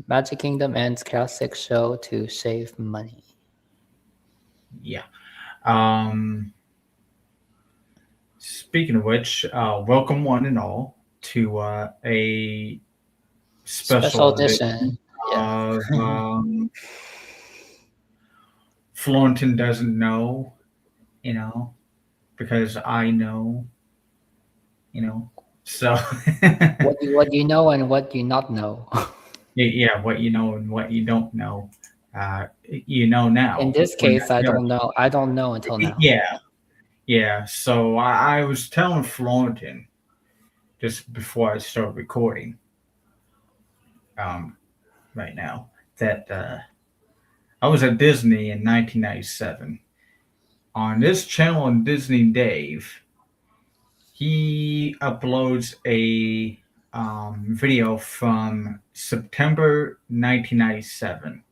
Magic Kingdom ends classic show to save money. Yeah. Um, Speaking of which, welcome one and all to a Special special edition edition. Yeah. of Florentine Doesn't Know, you know, because I know, you know. So, What you know and what you not know. yeah, what you know and what you don't know, uh, you know In now. this We're case, not I joking. don't know. I don't know until now. Yeah, yeah. So I was telling Florentine just before I started recording, um, right now that I was at Disney in 1997. On this channel on Disney Dave, he uploads a video from September 1997,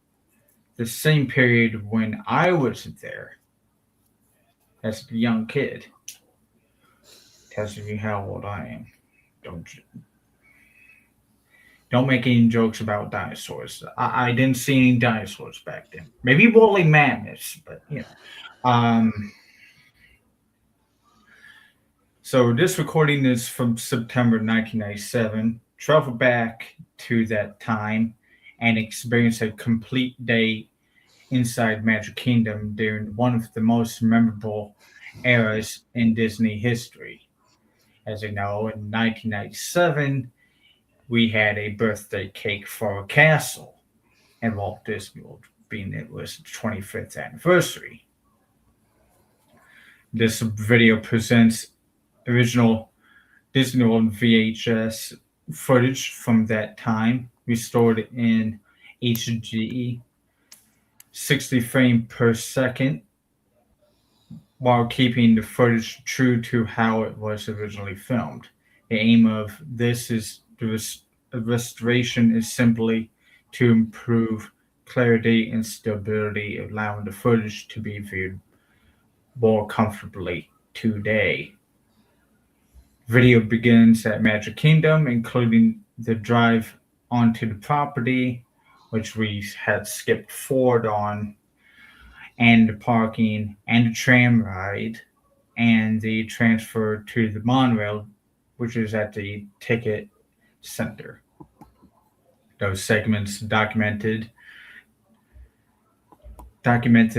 the same period when I was there as a young kid. Tells you how old I am. Don't don't make any jokes about dinosaurs. I didn't see any dinosaurs back then. Maybe woolly mammoths, but you know. So this recording is from September 1997. Travel back to that time and experience a complete day inside Magic Kingdom during one of the most memorable eras in Disney history. As you know, in 1997, we had a birthday cake for a castle in Walt Disney World, being it was the 25th anniversary. This video presents original Disney World VHS footage from that time, restored in HD 60 frame per second, while keeping the footage true to how it was originally filmed. The aim of this is the restoration is simply to improve clarity and stability, allowing the footage to be viewed more comfortably today. Video begins at Magic Kingdom, including the drive onto the property, which we had skipped forward on, and the parking and the tram ride, and the transfer to the monorail, which is at the ticket center. Those segments documented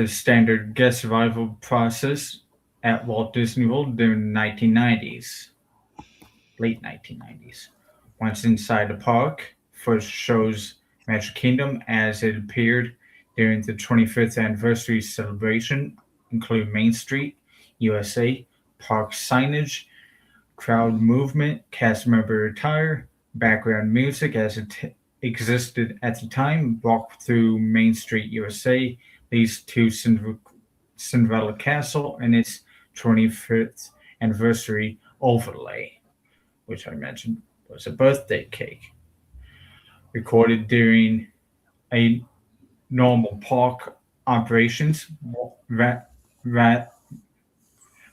standard guest arrival process at Walt Disney World during the 1990s, late 1990s. Once inside the park, first shows Magic Kingdom as it appeared during the 25th anniversary celebration, including Main Street, USA, park signage, crowd movement, cast member attire, background music as it existed at the time, walk through Main Street, USA, leads to Cinderella Castle and its 25th anniversary overlay, which I mentioned was a birthday cake, recorded during a normal park operations ra- ra-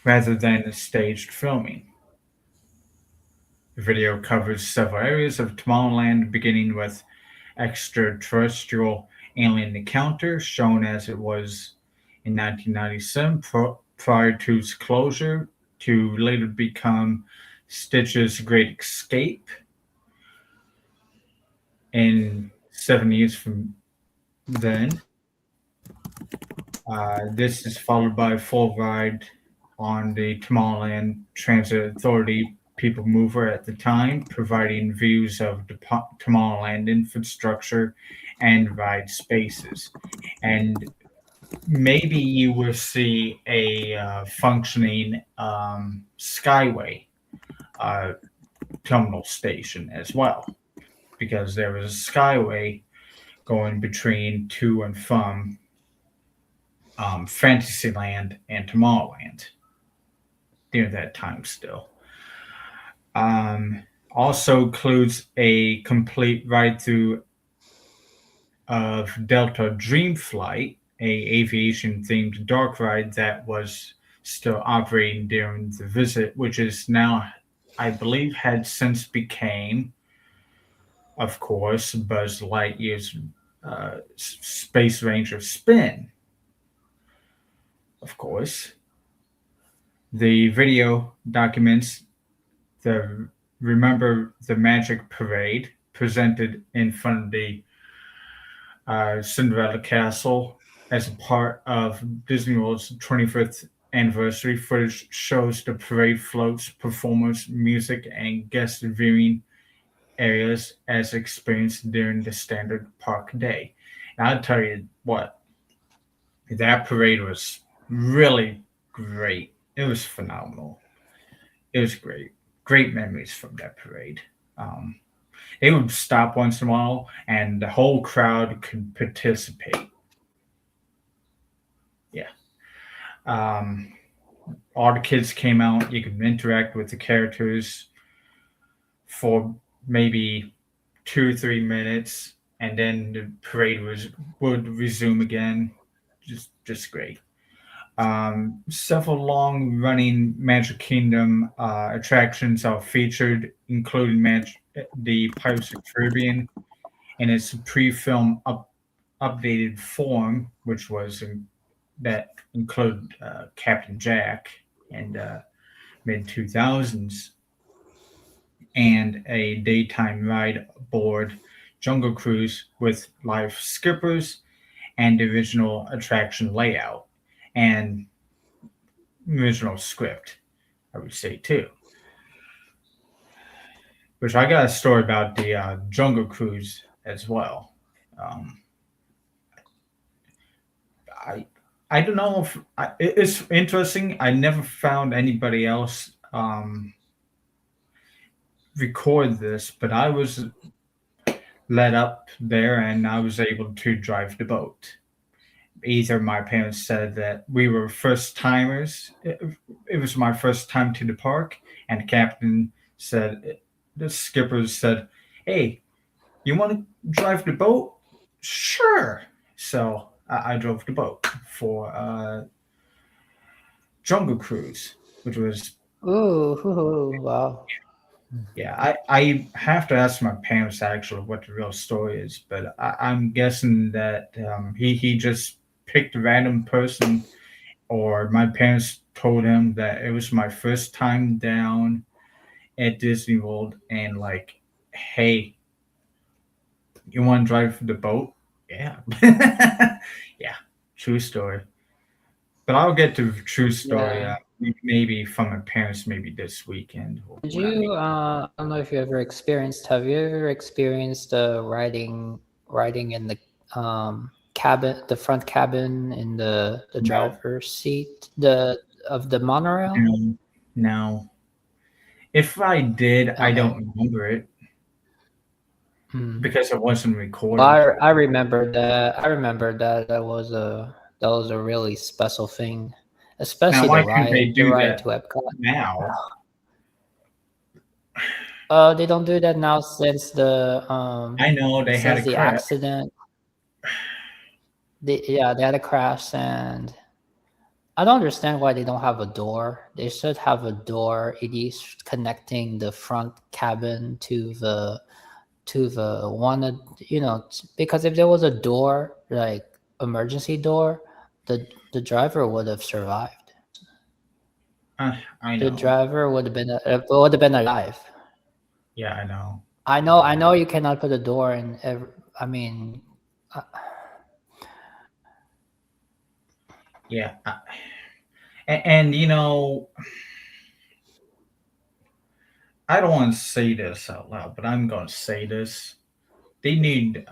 rather than a staged filming. The video covers several areas of Tomorrowland, beginning with extraterrestrial alien encounter, shown as it was in 1997 prior to its closure, to later become Stitch's Great Escape in 7 years from then. This is followed by a full ride on the Tomorrowland Transit Authority People Mover at the time, providing views of the Tomorrowland infrastructure and ride spaces. And maybe you will see a functioning Skyway uh, terminal station as well, because there was a Skyway going between to and from Fantasyland and Tomorrowland near that time still. Um, Also includes a complete ride through of Delta Dream Flight, a aviation themed dark ride that was still operating during the visit, which is now, I believe, had since became of course, Buzz Lightyear's Space Ranger spin, of course. The video documents the Remember the Magic Parade presented in front of the Cinderella Castle as a part of Disney World's 25th anniversary. Footage shows the parade floats, performers, music, and guest viewing areas as experienced during the standard park day. And I'll tell you what, that parade was really great. It was phenomenal. It was great. Great memories from that parade. Um, it would stop once in a while, and the whole crowd could participate. Yeah. Um, all the kids came out. You could interact with the characters for maybe 2 or 3 minutes, and then the parade would resume again. Just great. Several long running Magic Kingdom attractions are featured, including the Pirates of the Caribbean in its pre-film updated form, which was that included Captain Jack in the mid 2000s, and a daytime ride aboard Jungle Cruise with live skippers and the original attraction layout and original script, I would say too. Which I got a story about the Jungle Cruise as well. Um, I I don't know if it's interesting. I never found anybody else record this, but I was led up there and I was able to drive the boat. Either my parents said that we were first timers. It was my first time to the park, and the captain said, the skipper said, "Hey, you want to drive the boat?" Sure. So I drove the boat for Jungle Cruise, which was Ooh, wow. yeah. I have to ask my parents actually what the real story is, but I'm guessing that he just picked a random person, or my parents told him that it was my first time down at Disney World, and like, hey, you want to drive the boat? Yeah, yeah, true story. But I'll get to the true story. Yeah. Maybe from my parents, maybe this weekend. Did When I meet. you, I don't know if you ever experienced, have you ever experienced riding in the cabin, the front cabin in the No, driver's seat, of the monorail? no, no. If I did, I Okay. don't remember it Hmm. because it wasn't Well, recorded. I remember that. I remember that that was a really special thing, Now, especially why couldn't they the do ride that to Epcot. now? They don't do that now I know they had since a the crash. accident. They had a crash, and I don't understand why they don't have a door. They should have a door at least connecting the front cabin to the one that, because if there was a door, like emergency door, the driver would have survived. I The know. driver would have been alive. Yeah, I know. I know you cannot put a door in every, I mean, uh, Yeah, and I don't want to say this out loud, but I'm going to say this. They need.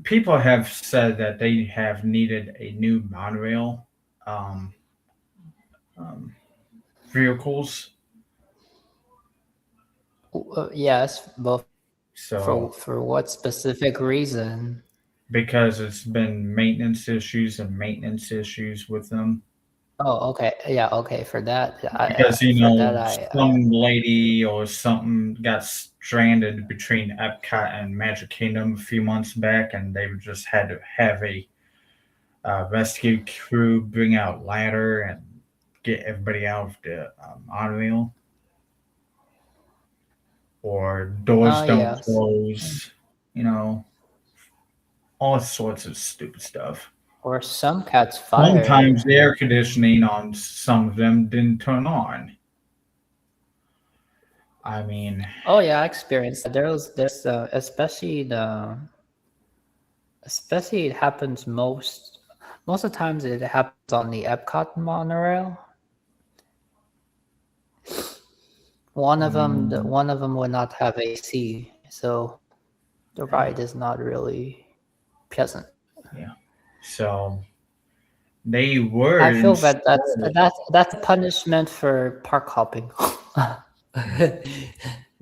People have said that they have needed a new monorail um, um, vehicles. yes, but So for what specific reason? because it's been maintenance issues with them. Oh, okay. Yeah, okay. For that, Because for that, some lady or something got stranded between Epcot and Magic Kingdom a few months back, and they just had to have a rescue crew bring out ladder and get everybody out of the monorail. or doors don't Yes. close, you know, all sorts of stupid stuff. Or some cats Sometimes fire. the air conditioning on some of them didn't turn on. I mean, Oh yeah, I experienced that. There's especially it happens most of the times it happens on the Epcot monorail. mm, One of them will not have AC, so the ride is not really pleasant. yeah. So they I were feel installed. that that's a punishment for park hopping.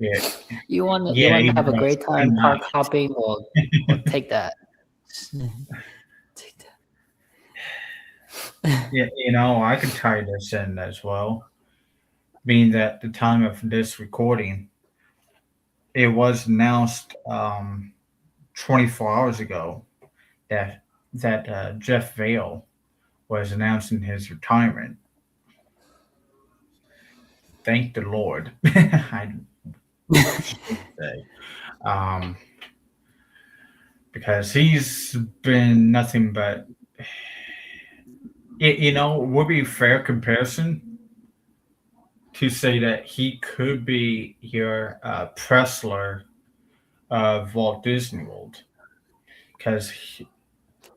Yeah, You yeah, want to it have a was great time pretty park much. hopping? Well take that. Take that. Yeah, I could tie this in as well. Being that the time of this recording, it was announced 24 hours ago that Jeff Vale was announcing his retirement. Thank the Lord, I should say, um, because he's been nothing but. Would be a fair comparison to say that he could be your Pressler of Walt Disney World, because Now,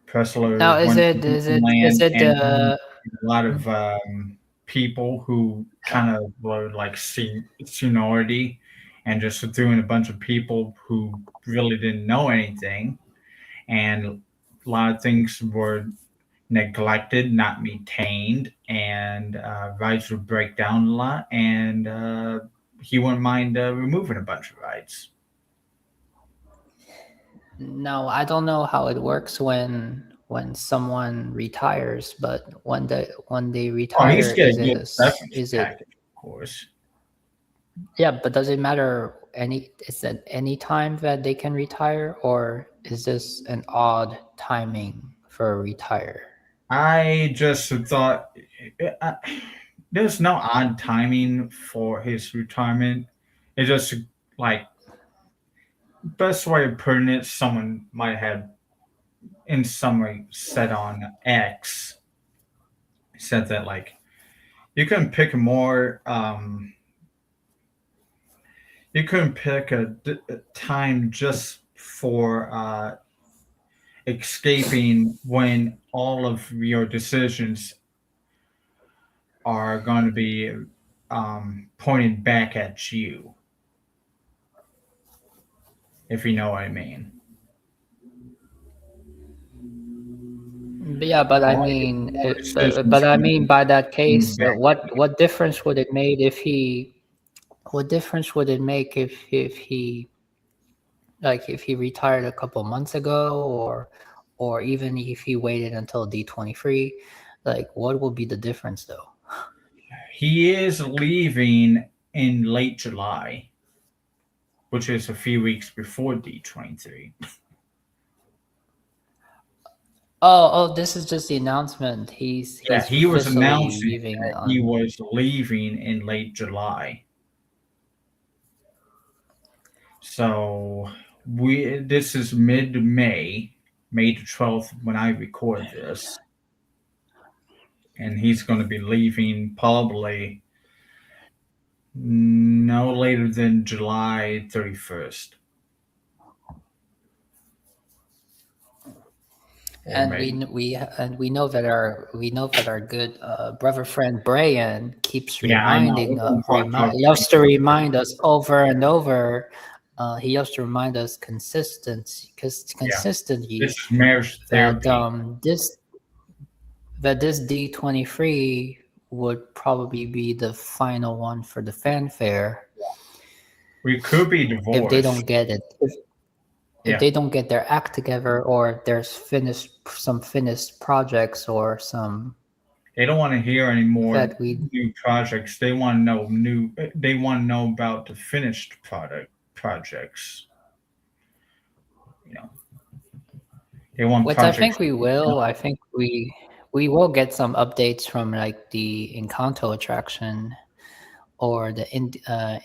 Pressler went to is Disneyland it and a lot of people who kind of were like seniority and just threw in a bunch of people who really didn't know anything, and a lot of things were neglected, not maintained, and rides would break down a lot, and he wouldn't mind removing a bunch of rides. no, I don't know how it works when someone retires, but when they Oh, he's retire, got a good severance is it package, of course. yeah, but does it matter is it any time that they can retire, or is this an odd timing for a retire? I just thought uh, there's no odd timing for his retirement. It's just like best way of putting it, someone might have in some way said on X said that like you can pick a more you couldn't pick a time just for escaping when all of your decisions are going to be pointed back at you, if you know what I mean. Yeah, but I mean, All decisions but I going to mean, be by that pointed case, back. what difference would it made if he? What difference would it make if he if he retired a couple months ago, or even if he waited until D23? Like, what will be the difference though? He is leaving in late July, which is a few weeks before D23. This is just the announcement. Yeah, He's he was officially announcing leaving that he on. was leaving in late July. So this is mid May, May the 12th when I record this, and he's going to be leaving probably no later than July 31st or And May. we know that our good brother friend Brian keeps Yeah, I know. We're going to talk he loves to remind us over and over. He loves to remind us Yeah, consistently this is marriage that therapy. this D23 would probably be the final one for the fanfare We could be if they divorced. don't get it. If Yeah, they don't get their act together, or there's finished projects or some they don't want to hear any more that we new projects. They want to know new. They want to know about the finished product projects. You know, they want which I projects. think we will. I think we will get some updates from like the Encanto attraction or the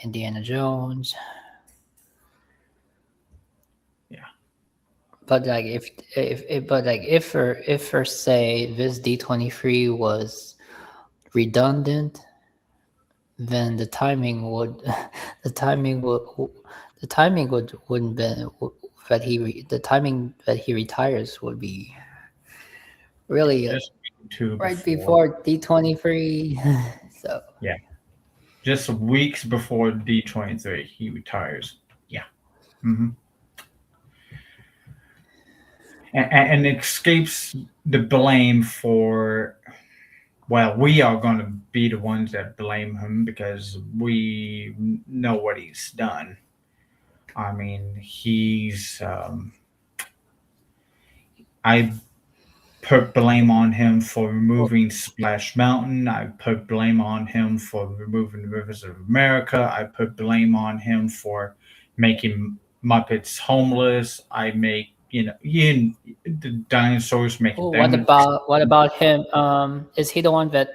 Indiana Jones. Yeah. But like if for say this D23 was redundant, then the timing would the timing would the timing wouldn't be the timing that he retires would be Yeah. really Just two right before. before D23. So Yeah. Just weeks before D23, he retires. Yeah. Hmm. And escapes the blame for, well, we are going to be the ones that blame him because we know what he's done. I mean, I put blame on him for removing Splash Mountain. I put blame on him for removing the Rivers of America. I put blame on him for making Muppets homeless. I make, the dinosaurs make dinosaurs. what about him? Is he the one that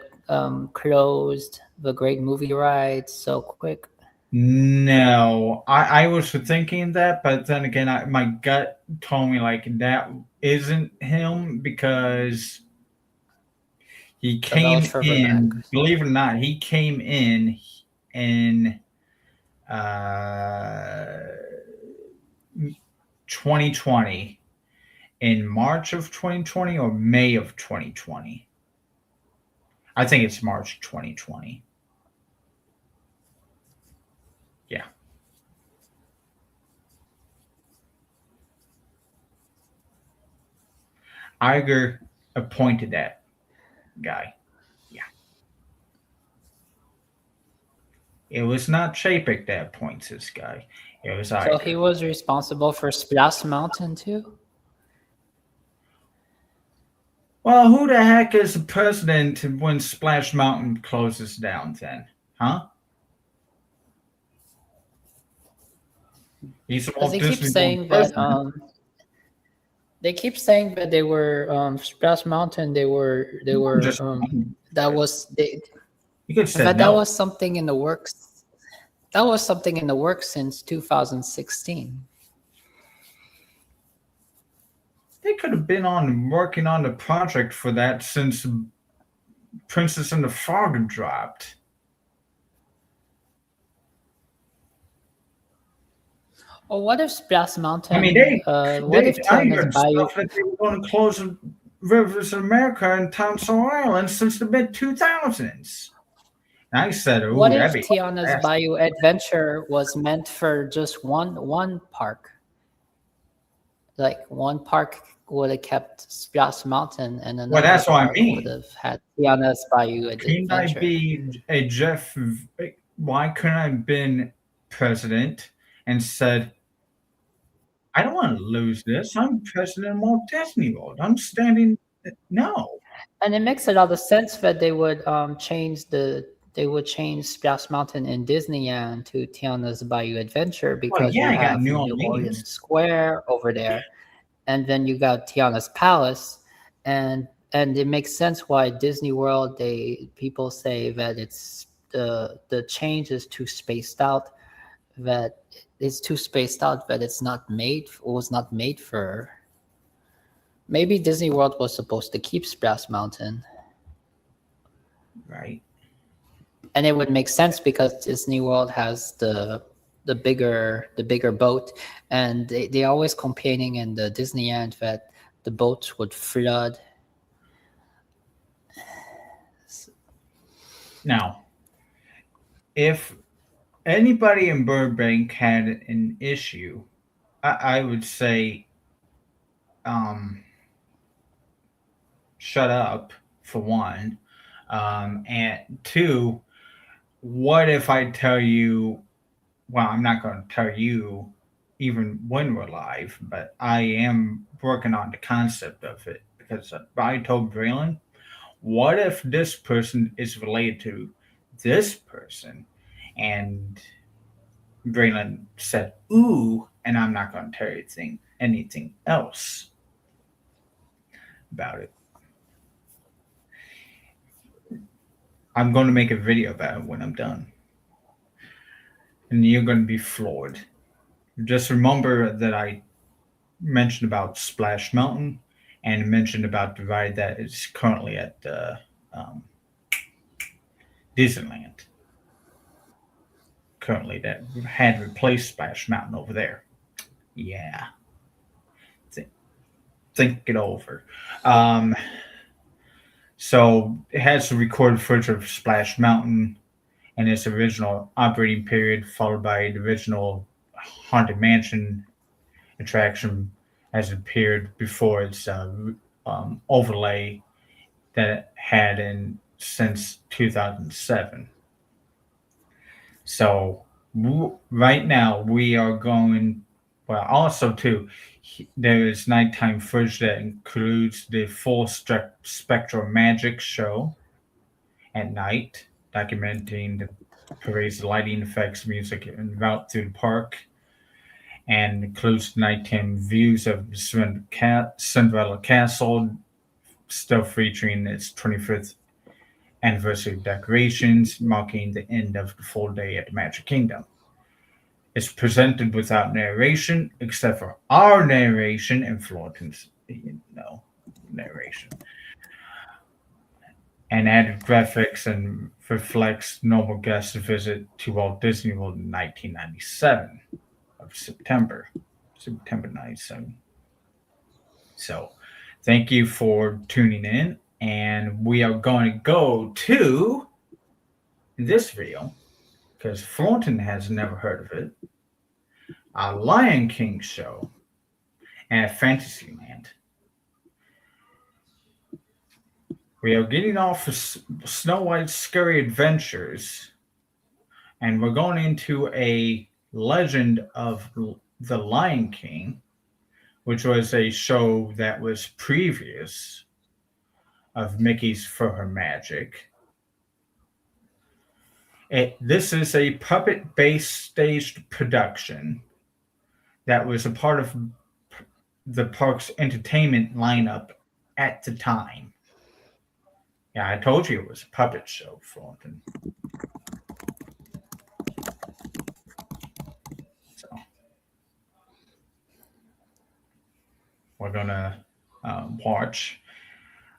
closed the great movie rights so quick? No, I was thinking that, but then again, my gut told me like that isn't him because he So that was came for in. Vermac. Believe it or not, he came in uh, 2020, in March of 2020 or May of 2020. I think it's March 2020. Yeah, Iger appointed that guy. Yeah. It was not Chapek that appoints this guy. It was So he Iger. was responsible for Splash Mountain too. Well, who the heck is the president when Splash Mountain closes down then? Huh? He's the Because Walt Disney World president. they keep saying that they were Splash Mountain. They I'm were just wondering. that was they, You could have said that no. was something in the works. That was something in the works since 2016. They could have been on working on the project for that since Princess and the Frog dropped. Well, what if Splash I mean, Mountain? What if I Tiana's heard Bayou? stuff that they were going to close Rivers of America and Townsville Island since the mid 2000s. And I said, What "Ooh, that'd if be Tiana's fantastic." Bayou Adventure was meant for just one park? Like one park would have kept Splash Mountain, and Well, another that's what I park would mean. have had Tiana's Bayou Couldn't I Adventure. be a Jeff? Why couldn't I have been president and said, I don't want to lose this. I'm president of Walt Disney World. I'm standing. No. And it makes a lot of sense that they would change Splash Mountain in Disneyland to Tiana's Bayou Adventure Well, because yeah, you I got have New New Orleans. Orleans Square over there, and then you got Tiana's Palace, and it makes sense why Disney World people say that it's the change is too spaced out, that it's too spaced out, that was not made for. Maybe Disney World was supposed to keep Splash Mountain, Right. and it would make sense because Disney World has the bigger boat, and they always complaining in the Disneyland that the boats would flood. Now, if anybody in Burbank had an issue, I would say, um, shut up, for one. And two, what if I tell you, well, I'm not going to tell you even when we're live, but I am working on the concept of it because I told Braylon, what if this person is related to this person? And Braylon said, ooh, and I'm not going to tell you anything else about it. I'm going to make a video about it when I'm done. and you're going to be floored. Just remember that I mentioned about Splash Mountain and mentioned about the ride that is currently at um, Disneyland. Currently, that had replaced Splash Mountain over there. Yeah, th- think it over. Um, so it has the recorded footage of Splash Mountain and its original operating period, followed by the original Haunted Mansion attraction as it appeared before its overlay that it had in since 2007. So right now we are going. Well, also too, there is nighttime footage that includes the full spectral magic show at night, documenting the parade's lighting effects, music, and route through the park, and includes nighttime views of Cinderella Castle, still featuring its 25th anniversary decorations, marking the end of the full day at the Magic Kingdom. It's presented without narration, except for our narration and Fulton's, narration, and added graphics and reflects normal guest visit to Walt Disney World in 1997 of September 97. So, thank you for tuning in, and we are going to go to this video because Fulton has never heard of it. A Lion King show at Fantasyland. We are getting off of Snow White's Scary Adventures, and we're going into a Legend of the Lion King, which was a show that was previous of Mickey's For Her Magic. This is a puppet-based staged production that was a part of the park's entertainment lineup at the time. Yeah, I told you it was a puppet show, Fulton. So we're gonna watch.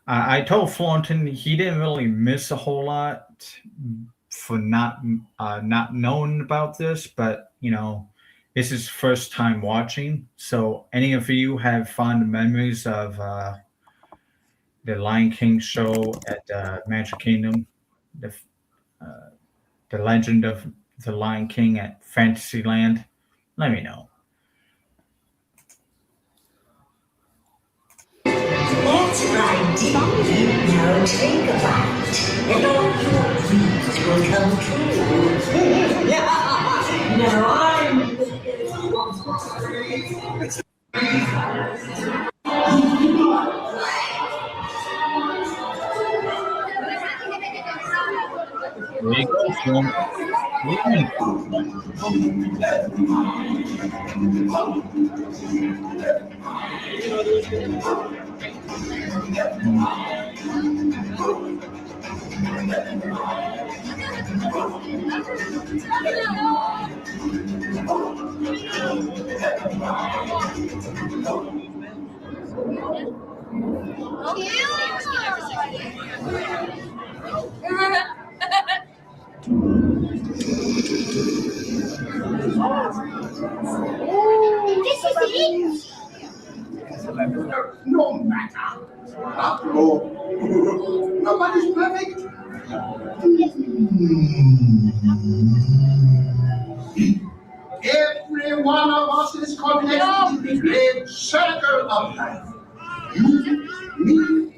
I told Fulton he didn't really miss a whole lot for not knowing about this, but this is first time watching. So any of you have fond memories of the Lion King show at Magic Kingdom, the uh, the Legend of the Lion King at Fantasyland? Let me know. Let's ride deep. Now take a bite, and all your dreams will come true. Now I'm. There you go, Fulton. Yeah. This is it. No matter. After all, nobody's perfect. Every one of us is connected to the great circle of life. You, me,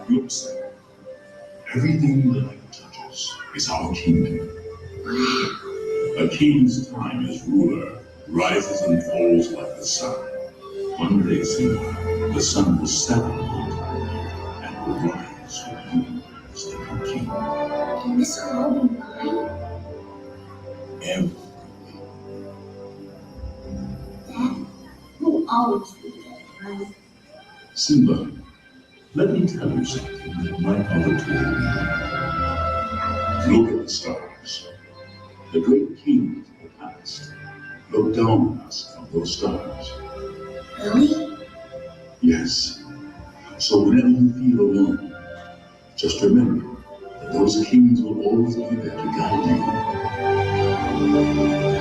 Look, sir, everything the light touches is our kingdom. A king's time as ruler rises and falls like the sun. One day, Simba, the sun will set on your time and will rise when you as the new king. And this will all be mine? Everything. Dad will always be there, right? Simba, let me tell you something that my father told me. Look at the stars. The great kings of the past look down on us from those stars. Really? Yes. So whenever you feel alone, just remember that those kings will always be there to guide you.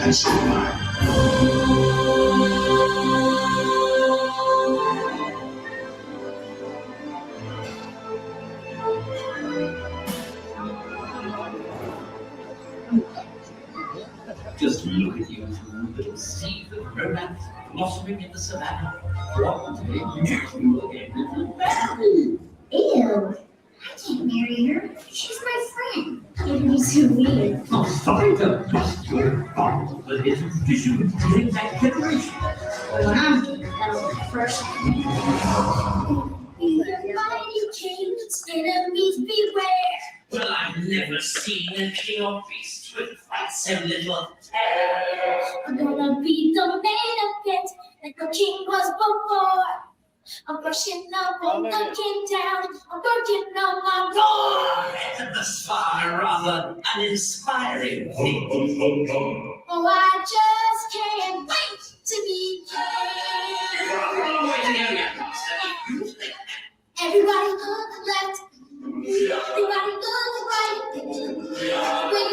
And so will I. Just look at you two little seeds of romance blossoming in the savannah. One day you will get little married. Ew. I can't marry her. She's my friend. It would be so weird. I'm sorry to bust your heart, but it's tradition to that generation. When I'm doing that'll be first. Everybody change, enemies beware. Well, I've never seen a king or beast with quite so little hair. I'm gonna be the main event like the king was before. I'm brushing up and looking down. I'm working on my roar. Thus far, rather uninspiring thing. Oh, I just can't wait to be king. Everybody look left. Everybody look right. When you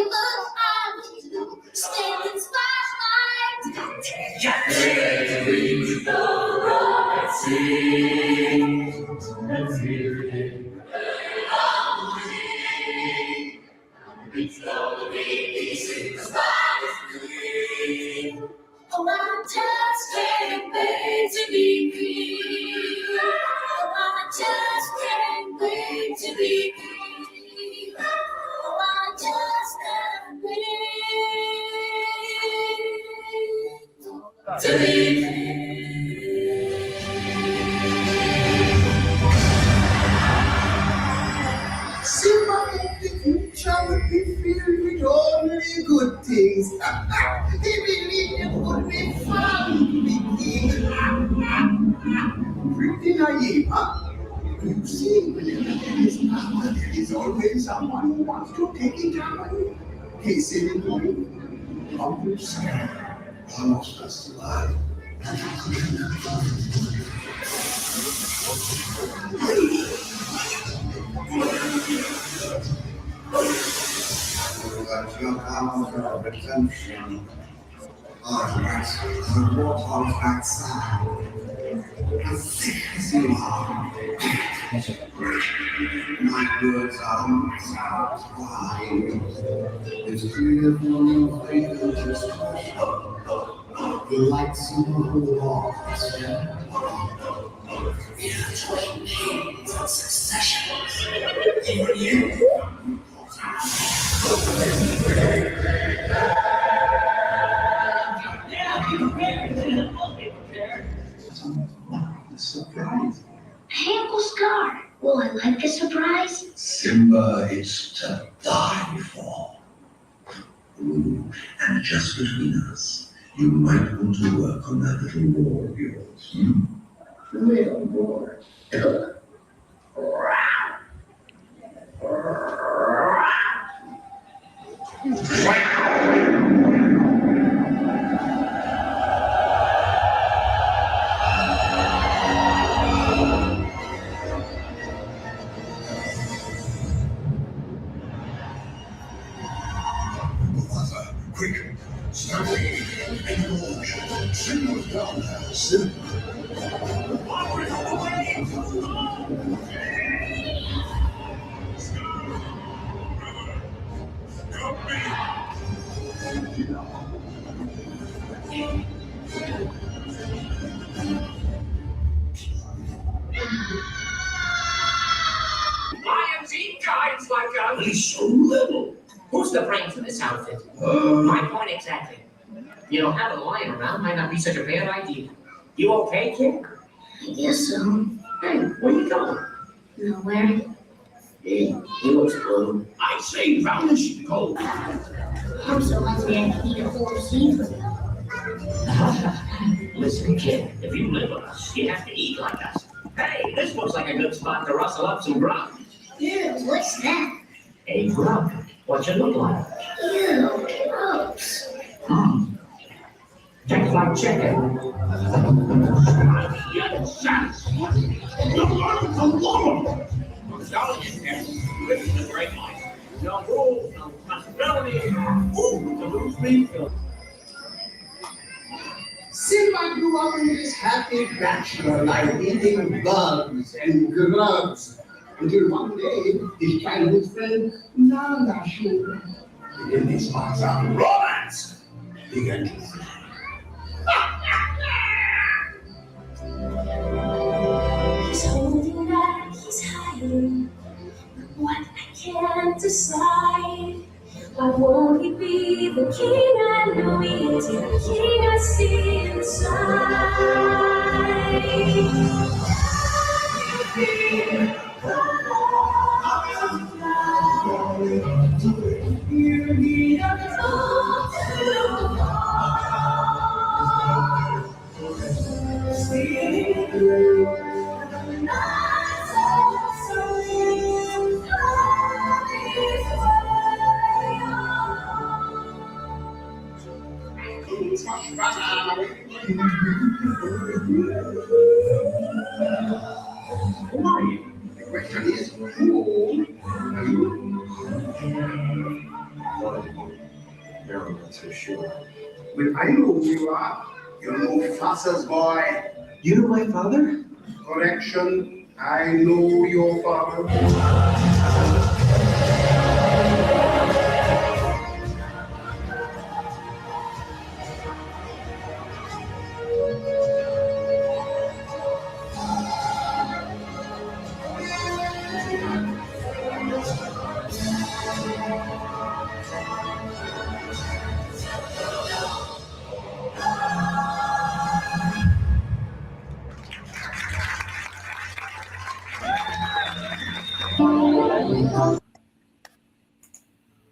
look out, stand in spotlight. Oh, I just can't wait to be king. Oh, I just can't wait to be king. Oh, I just can't wait to be king. Simba in the future would be filled with only good things. He believed it would be fun to be king. Pretty naive, huh? You see, whenever there is power, there is always someone who wants to take it away. Case in point, Uncle Sam, almost as alive. But your power of redemption. Alright, the water outside. As sick as you are. My words are not wide. It's clear from your faithful expression. The lights on the walls. Between kings and successions. Even you. Surprise. Hey, Uncle Scar, will I like a surprise? Simba is to die for. Ooh, and just between us, you might want to work on that little war of yours. Little more. IMG guys like he's so little. Who's the brains in this outfit? My point exactly. You know, having a lion around might not be such a bad idea. You okay, kid? I guess so. Hey, where you going? Nowhere. He looks blue. I say brownish gold. I'm so hungry I can eat a whole seafood. Listen, kid, if you live with us, you have to eat like us. Hey, this looks like a good spot to rustle up some grub. Ew, what's that? Hey, grub, what's it look like? Ew, gross. Tastes like chicken. Yes, this is a great life. No rules, no responsibility. Ooh, the loose meat. Seemed I grew up in this happy bachelor life, eating bugs and grubs. Until one day, his childhood friend, Nana, showed up. And then these sparks of romance began to fly. He's holding back, he's hiding. What I can't decide. Why won't he be the king I know he is, the king I see inside? Who are you? The question is, who are you? Never been so sure. Well, I know who you are. You're Mufasa's boy. You know my father? Correction, I know your father.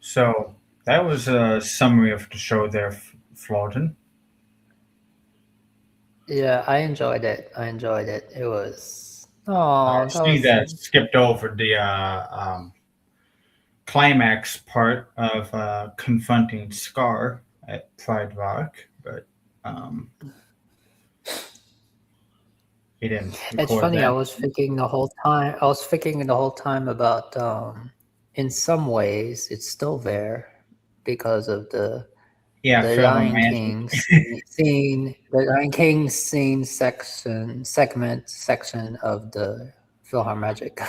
So that was a summary of the show there, Florton. Yeah, I enjoyed it. It was I that see was that skipped over the climax part of confronting Scar at Pride Rock, but he didn't It's record funny. that. I was thinking the whole time about in some ways it's still there because of the Yeah, the Phil Lion Magic. King scene, the Lion King scene section of the Philharmagic.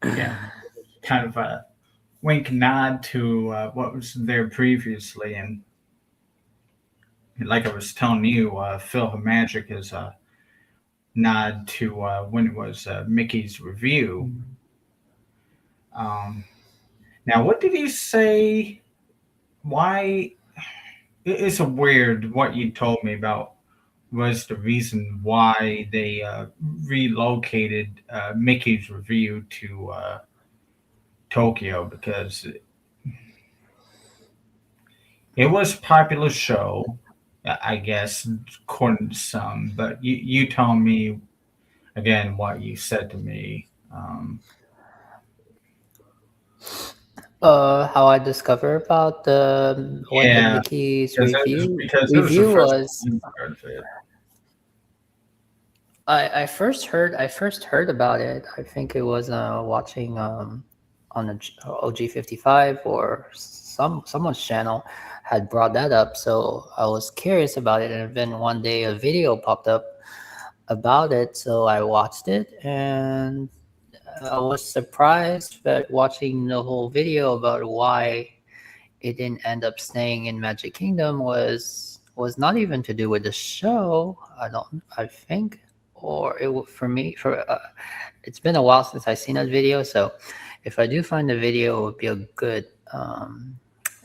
Yeah, kind of a wink nod to what was there previously, and like I was telling you, Philharmagic is a nod to when it was Mickey's Review. Now, what did he say? Why? It's a weird what you told me about was the reason why they relocated Mickey's Review to Tokyo, because it was a popular show, I guess, according to some. But you tell me again what you said to me. How I discovered about what the Yeah, Mickey's because it was the review first was. time I heard of it. I first heard about it. I think it was watching on the OG55 or someone's channel had brought that up. So I was curious about it, and then one day a video popped up about it, so I watched it, and I was surprised that watching the whole video about why it didn't end up staying in Magic Kingdom was not even to do with the show. I think, or for me for it's been a while since I've seen that video. So if I do find the video, it would be a good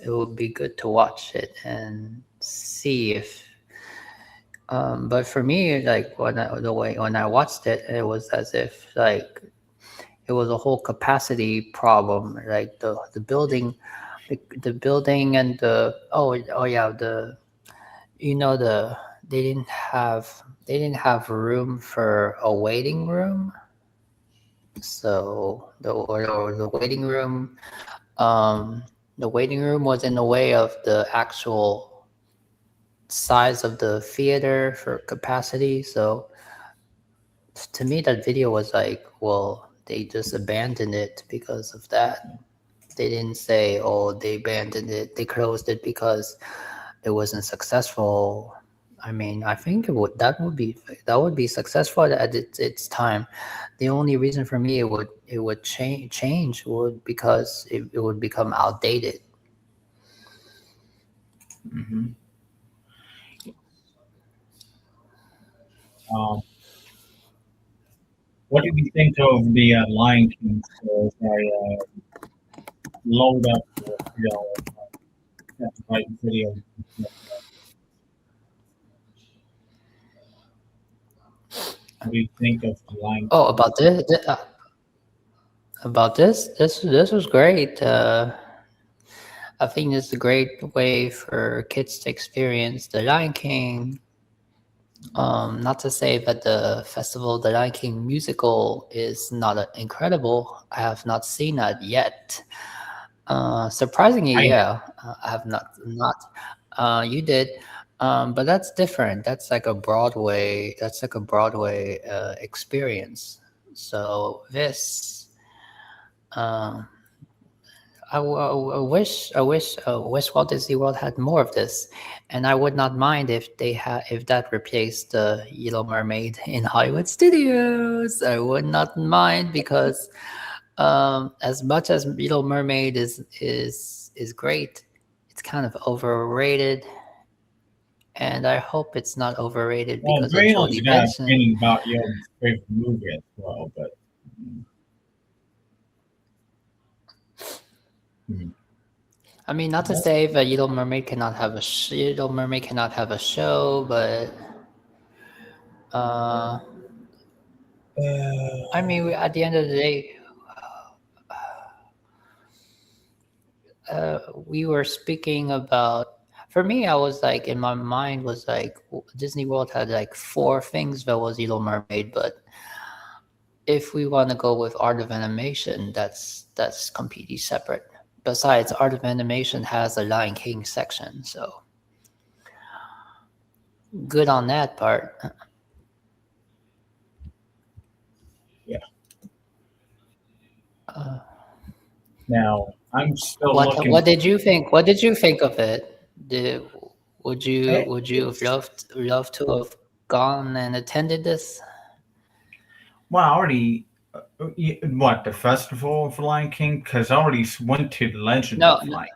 it would be good to watch it and see if. But for me, like when I watched it, it was as if like it was a whole capacity problem. Like the building, the building and oh yeah, the they didn't have room for a waiting room. So the waiting room, the waiting room was in the way of the actual size of the theater for capacity. So to me, that video was like, well, they just abandoned it because of that. They didn't say, oh, they abandoned it, they closed it because it wasn't successful. I mean, I think that would be successful at its time. The only reason for me it would change would because it would become outdated. Hmm. Um, what do you think of the Lion King stores? I load up the video. What do you think of the Lion Oh, King? about this was great. I think it's a great way for kids to experience the Lion King. Not to say that the festival, the Lion King musical, is not incredible. I have not seen that yet. Surprisingly, I yeah, I have not. You did, but that's different. That's like a Broadway. That's like a Broadway experience. So this, um, I wish Walt Disney World had more of this, and I would not mind if if that replaced the Yellow Mermaid in Hollywood Studios. I would not mind because as much as Little Mermaid is great, it's kind of overrated, and I hope it's not overrated well, because of Braylon's Jodie got an Benson. opinion about your favorite movie as well, but hmm. I mean, not to say that Little Mermaid cannot have Little Mermaid cannot have a show, but uh, I mean, at the end of the day, we were speaking about. For me, I was like, in my mind was like, Disney World had like four things that was Little Mermaid, but if we want to go with art of animation, that's completely separate. Besides, art of animation has a Lion King section, so good on that part. Yeah. Uh, Now I'm still looking. what did you think? What did you think of it? Eh, Would you have It's loved to have gone and attended this? well, I already what the festival of Lion King because I already went to the Legend No, of Lion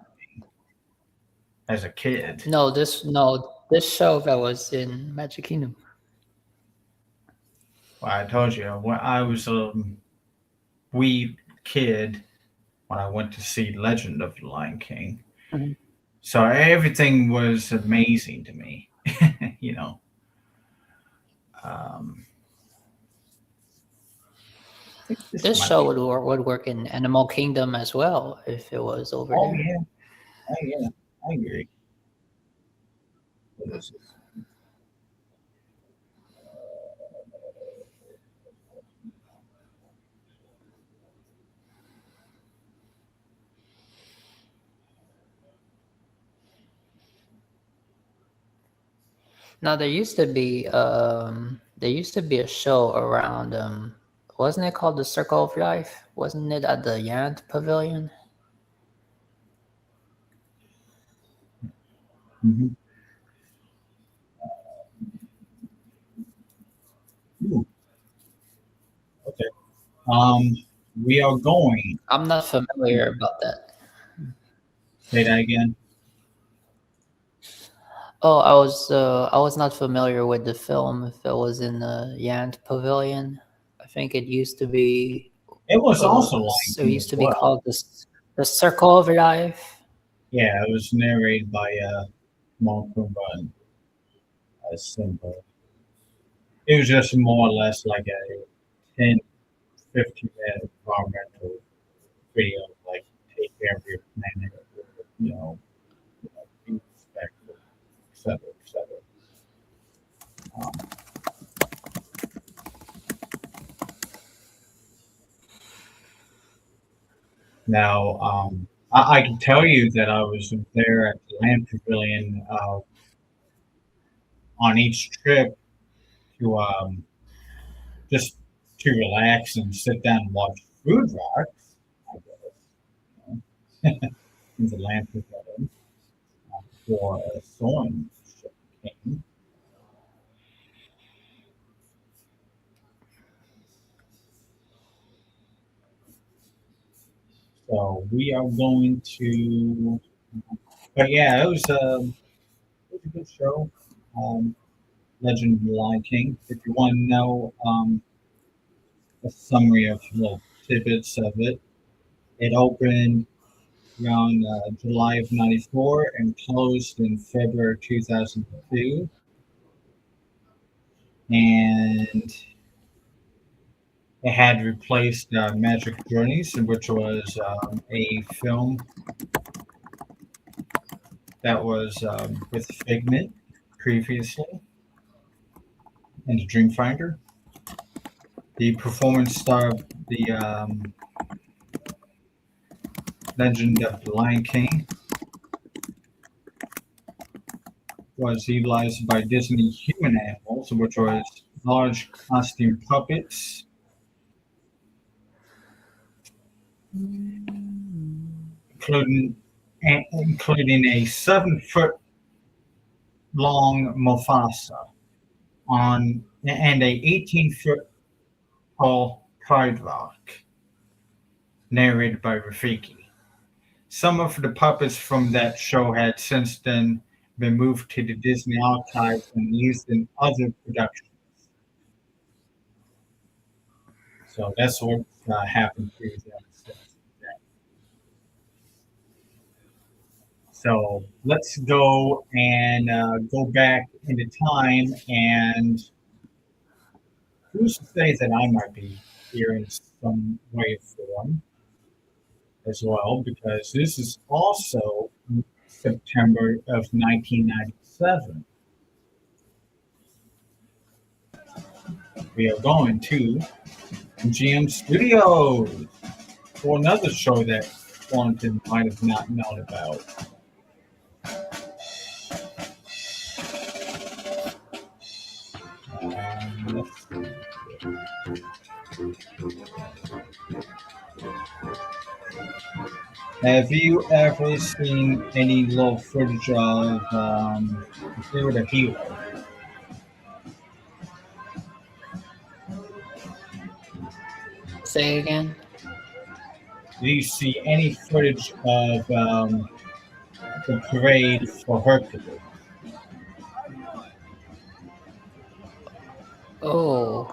as a kid. no this show that was in Magic Kingdom. Well, I told you when I was a wee kid when I went to see Legend of the Lion King. Mhm. So everything was amazing to me. you know. Um, I think this This might show be. would work in Animal Kingdom as well if it was over Oh there. yeah, yeah, I agree. What is this? Now there used to be a show around wasn't it called the Circle of Life? Wasn't it at the Yant Pavilion? Mhm. Ooh, okay. Um, we are going. I'm not familiar about that. Say that again. Oh, I was not familiar with the film. If it was in the Yant Pavilion, I think it used to be. It was also Lion It King used as to be well. called the Circle of Life. Yeah, it was narrated by Malcolm and Simba. It was just more or less like a 10, 15-minute environmental video, like take care of your planet, be respectful, etc., etc. Um, now, I can tell you that I was there at the Land Pavilion on each trip to just to relax and sit down and watch food rocks, I guess, in the Land Pavilion for a sewing came. So we are going to, but yeah, it was a good show. Um, Legend of the Lion King. If you want to know a summary of little tidbits of it, it opened around July of '94 and closed in February 2002. And it had replaced Magic Journeys, which was a film that was with Figment previously and the Dreamfinder. The performance star of the Legend of the Lion King was utilized by Disney Human Animals, which was large costume puppets, including including a 7 foot long Mufasa on and a 18-foot tall Pride Rock, narrated by Rafiki. Some of the puppets from that show had since then been moved to the Disney archives and used in other productions. So that's what happened to them since then. So let's go and go back into time, and who's to say that I might be here in some way or form as well, because this is also September of 1997. We are going to GM Studios for another show that Thornton might have not known about. Let's see. Have you ever seen any little footage of Zero to Hero? Say again. Do you see any footage of the parade for Hercules? Oh,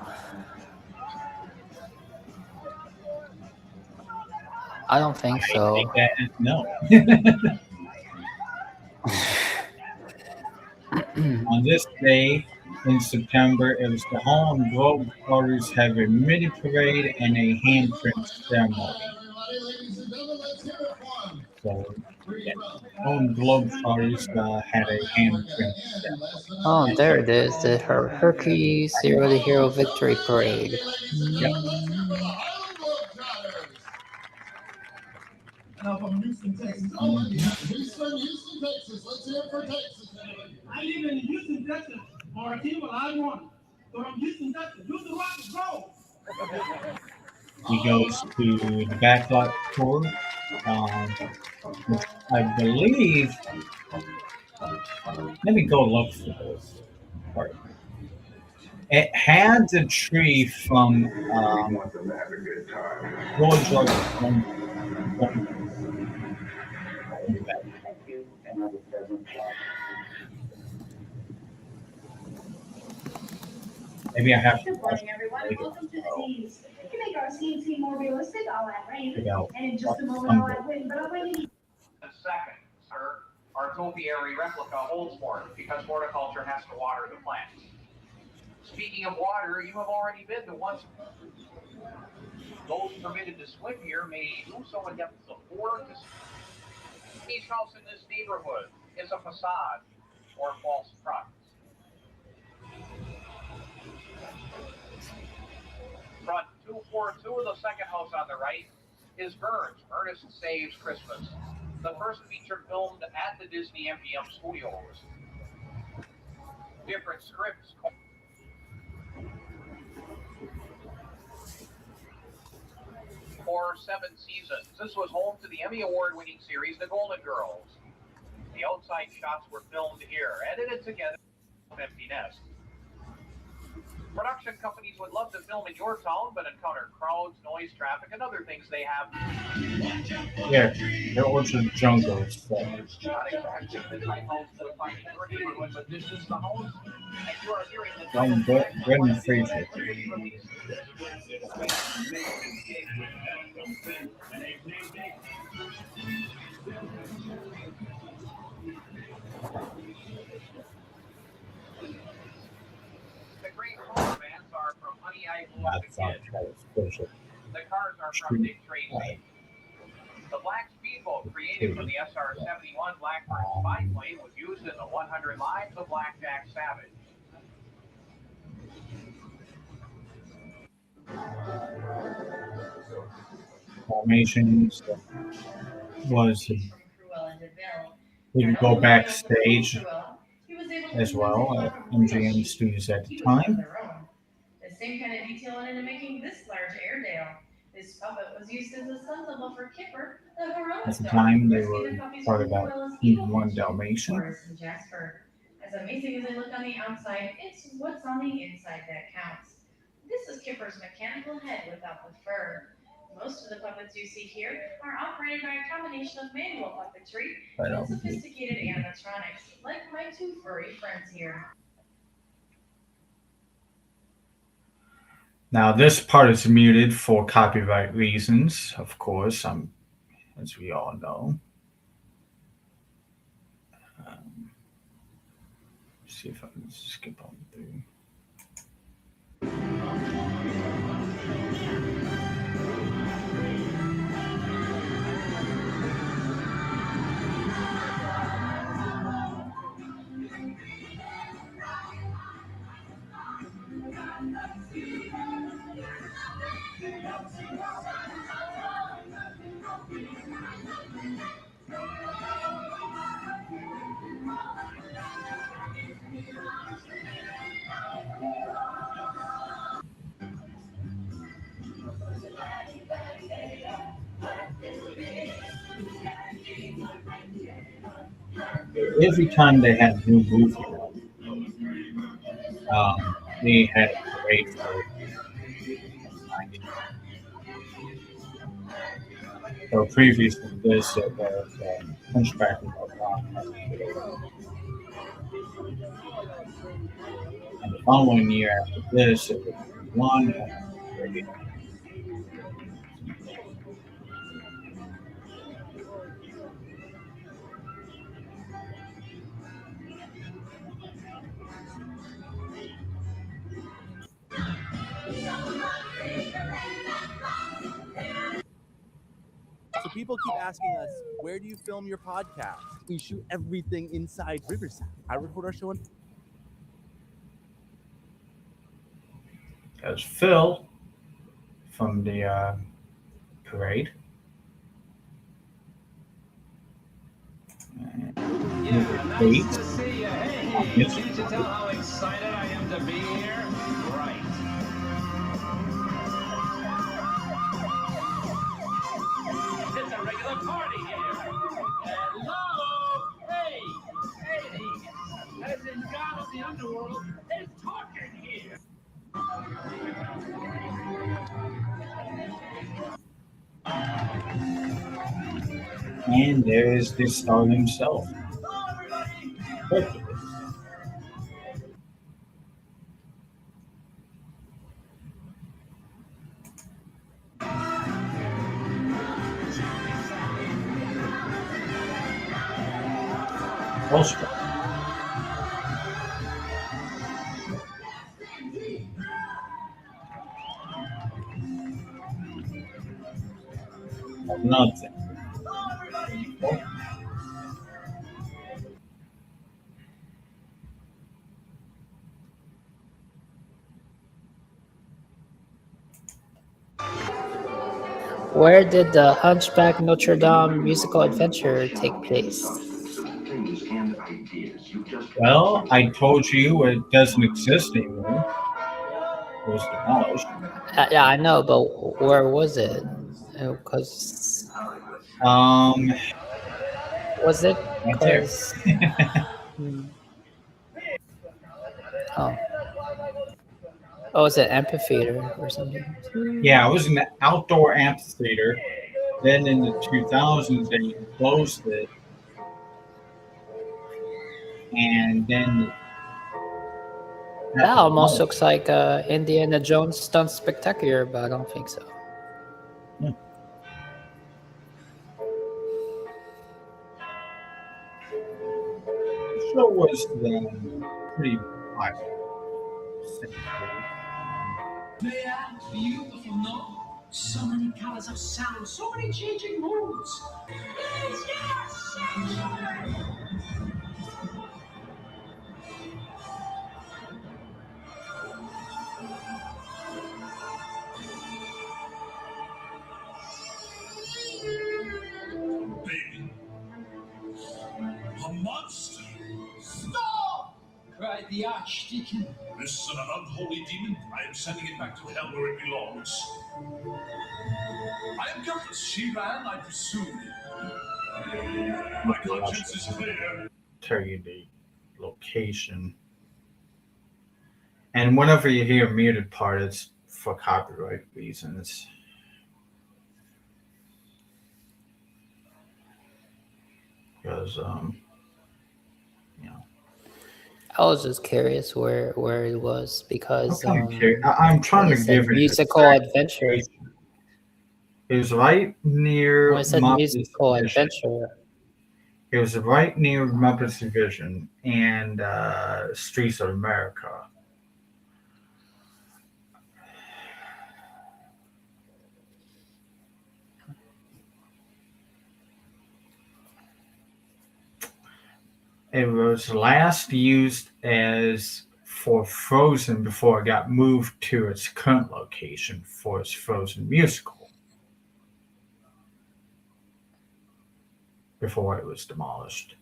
I don't think I so. think that no. On this day in September, it was the Harlem Globetrotters have a mini parade and a handprint ceremony. So, yeah, Harlem Globetrotters had a handprint ceremony. Oh, there it is. The Hercules Zero to Hero Victory Parade. Yep. Now from Houston, Texas. Oh, Houston, Texas. Let's hear it for Texas. I live in Houston, Texas. For a team of I won. So from Houston, Texas. Houston Rockets, go! He goes to the backlot tour, which I believe. Let me go look for this part. It had the tree from Want them to have a good time. Georgia. Maybe I have to Good watch morning, everyone, it and later. welcome to the teams. To make our scene seem more realistic, I'll add rain. Figure out And in just what a moment, I'll Sunday. add wind, but I'm going to need Second, sir, our topiary replica holds more because horticulture has to water the plants. Speaking of water, you have already been to once. Those permitted to swim here may do so in depths of 4 to 6. Each house in this neighborhood is a facade or false front. Front 242, the second house on the right, is Burns, Ernest Saves Christmas. The first feature filmed at the Disney MGM Studios. Different scripts. For 7 seasons. This was home to the Emmy Award-winning series, The Golden Girls. The outside shots were filmed here, edited together with Empty Nest. Production companies would love to film in your town, but encounter crowds, noise, traffic, and other things they have. Yeah, the Orchard Jungle. So. Not exactly the type house you would find in your neighborhood, but this is the house, and you are hearing the Brendan Fraser. The green color vans are from Honey I Blew Up That's the not Kid. Travis. The cars are from Dick Tracy. The black speedboat created for the SR-71 Blackbird spy plane was used in the 100 Lives of Blackjack Savage. Formations was we could go backstage as well at MGM Studios at the time. the same kind of detailing into making this large Airedale. This puppet was used as a stunt double for Kipper, the heroic At the dog, time, they rescuing were the puppies part from about Cruella's evil one bitch, Dalmatian. Boris and Jasper. As amazing as they look on the outside, it's what's on the inside that counts. This is Kipper's mechanical head without the fur. Most of the puppets you see here are operated by a combination of manual puppetry and sophisticated animatronics, like my 2 furry friends here. Now, this part is muted for copyright reasons, of course, as we all know. See if I can skip on through. Every time they had a new movie, they had a parade for it. So previous to this, it was Hunchback of Notre Dame. And the following year after this, it was one. So people keep asking us, where do you film your podcast? We shoot everything inside Riverside. I record our show in. That was Phil from the parade. Yeah, nice to see you. Hey, can't you tell how excited I am to be here? Right. It's a regular party here. Hello. Hey. As in God of the underworld is talking here. And there is the star himself. Look, also, nothing. Where did the Hunchback Notre Dame musical adventure take place? Well, I told you it doesn't exist anymore. It was demolished. Yeah, I know, but where was it? Because Um, was it right there. because oh was it amphitheater or something? Yeah, it was an outdoor amphitheater. Then in the 2000s, they closed it, and then That got almost demolished. looks like Indiana Jones stunt spectacular, but I don't think so. The show was pretty violent. They are beautiful, no? So many colors of sound, so many changing moods. It's your century! Baby. A monster. Stop! Cried the Archdeacon. This is an unholy demon. I am sending it back to hell where it belongs. I am guiltless. She ran, I pursued. My conscience is clear. Tell you the location. And whenever you hear a muted part, it's for copyright reasons. Because, you know. I was just curious where it was because I'm trying when to it give said it musical adventure. It was right near When it said Muppets musical Vision. adventure, It was right near Muppets Vision and Streets of America. It was last used as for Frozen before it got moved to its current location for its Frozen musical before it was demolished.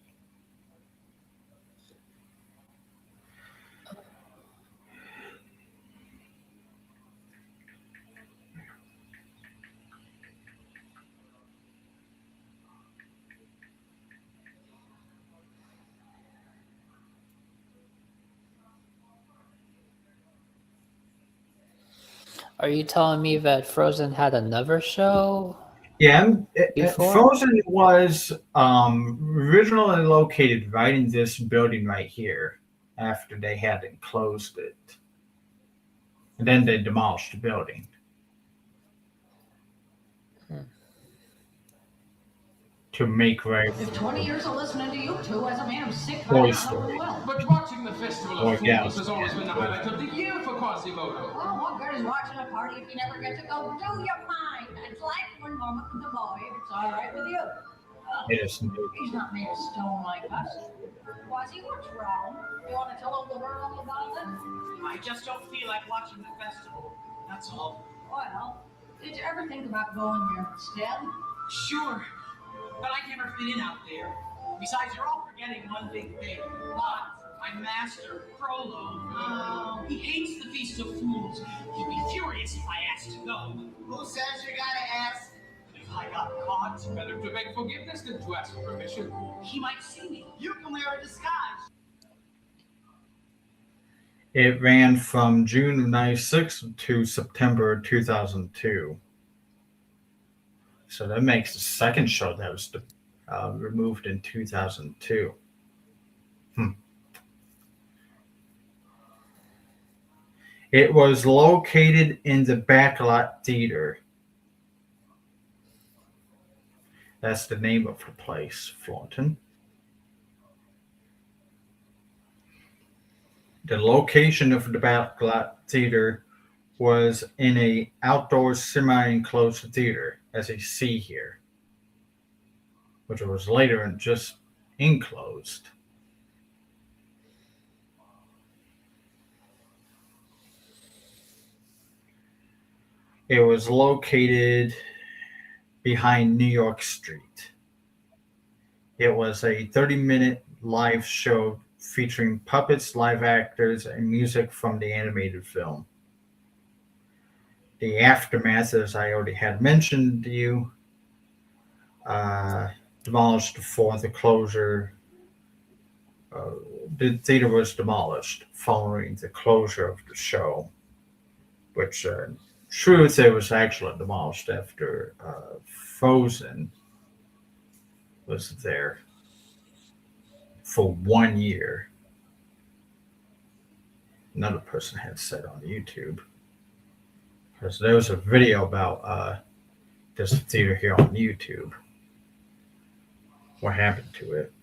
are you telling me that Frozen had another show? Yeah, Before? Frozen was originally located right in this building right here after they had enclosed it. And then they demolished the building. To make way If 20 years of listening to you two as a man who's sick, Toy I don't know Story. well. But watching the Festival Or of Fools Galaxy. has always been the highlight of the year for Quasimodo. Well, what good is watching a party if you never get to go do your mind? It's like when Mama the boy, if it's all right with you. It is new. He's not made of stone like us. Quasi, what's wrong? You want to tell old Laverne all about it? I just don't feel like watching the festival. That's all. Well, did you ever think about going there instead? Sure, but I never fit in out there. Besides, you're all forgetting one big thing. What? My master, Frollo. Oh, he hates the Feast of Fools. He'd be furious if I asked to go. Who says you gotta ask? If I got caught, Better to beg forgiveness than to ask permission. he might see me. You can wear a disguise. It ran from June of 96 to September 2002. So that makes the second show that was removed in 2002. It was located in the Backlot Theater. That's the name of the place, Flaunton. The location of the Backlot Theater was in a outdoor semi-enclosed theater, as you see here, which was later just enclosed. It was located behind New York Street. It was a 30-minute live show featuring puppets, live actors, and music from the animated film. The aftermath, as I already had mentioned to you, demolished for the closure. The theater was demolished following the closure of the show, which, truth, it was actually demolished after Frozen was there for 1 year. Another person had said on YouTube, because there was a video about this theater here on YouTube. What happened to it?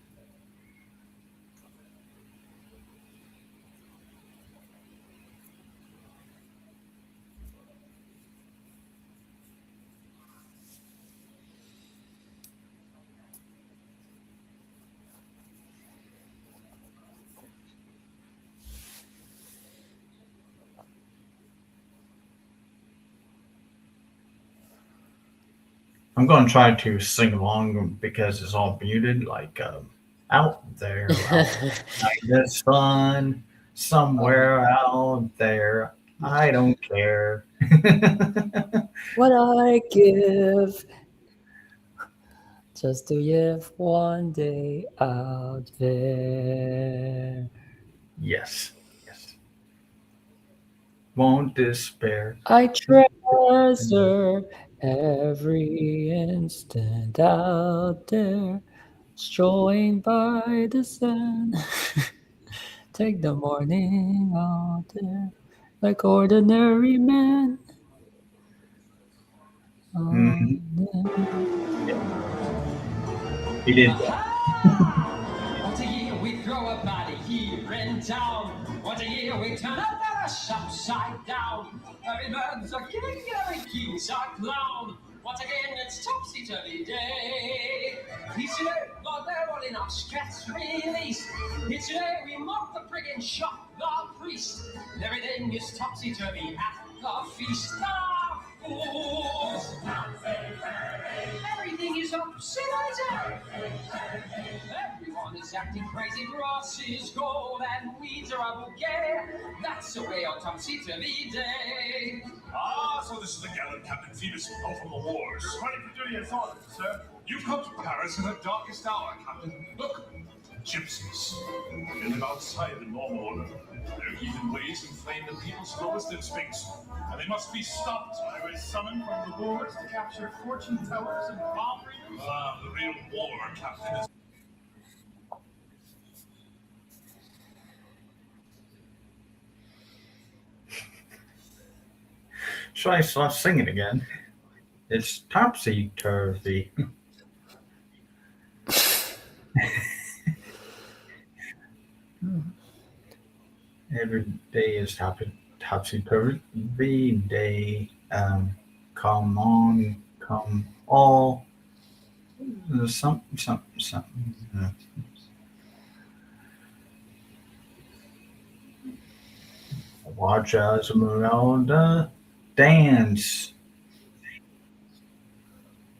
I'm going to try to sing along because it's all muted, like out there, like the sun, somewhere out there. I don't care. What I give just to live one day out there. Yes, yes. Won't despair. I treasure every instant out there, strolling by the sun. Take the morning out there, like ordinary men. Mhm. He did that. Once a year we throw a party here in town. Once a year we turn up our upside down. Every man's a king, every king's a clown. Once again it's topsy-turvy day. Each day, Lord, there are enough cats released. Each day we mock the prig and shock the priest. And everything is topsy-turvy at the feast. Ah, fools! Everything is upside down. Everyone is acting crazy, grass is gold and weeds are a bouquet. That's the way on topsy-turvy day. Ah, so this is the gallant Captain Phoebus out from the wars. You're ready for duty as ordered, sir. You've come to Paris in the darkest hour, Captain. Look, gypsies. They live outside the normal order. Their heathen ways inflame the people's lowest instincts, and they must be stopped. I was summoned from the wars to capture fortune tellers and palm readers. Ah, the real war, Captain, is... Should I start singing again? It's topsy-turvy. Every day is topsy-turvy day. Come on, come all. Something. Watch Esmeralda dance.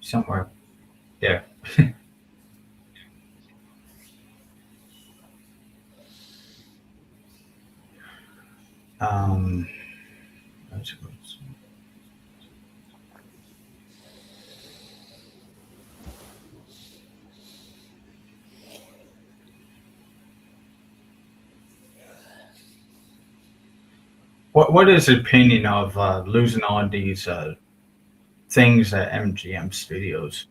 Somewhere there. Let's go. What is your opinion of losing all these things at MGM Studios?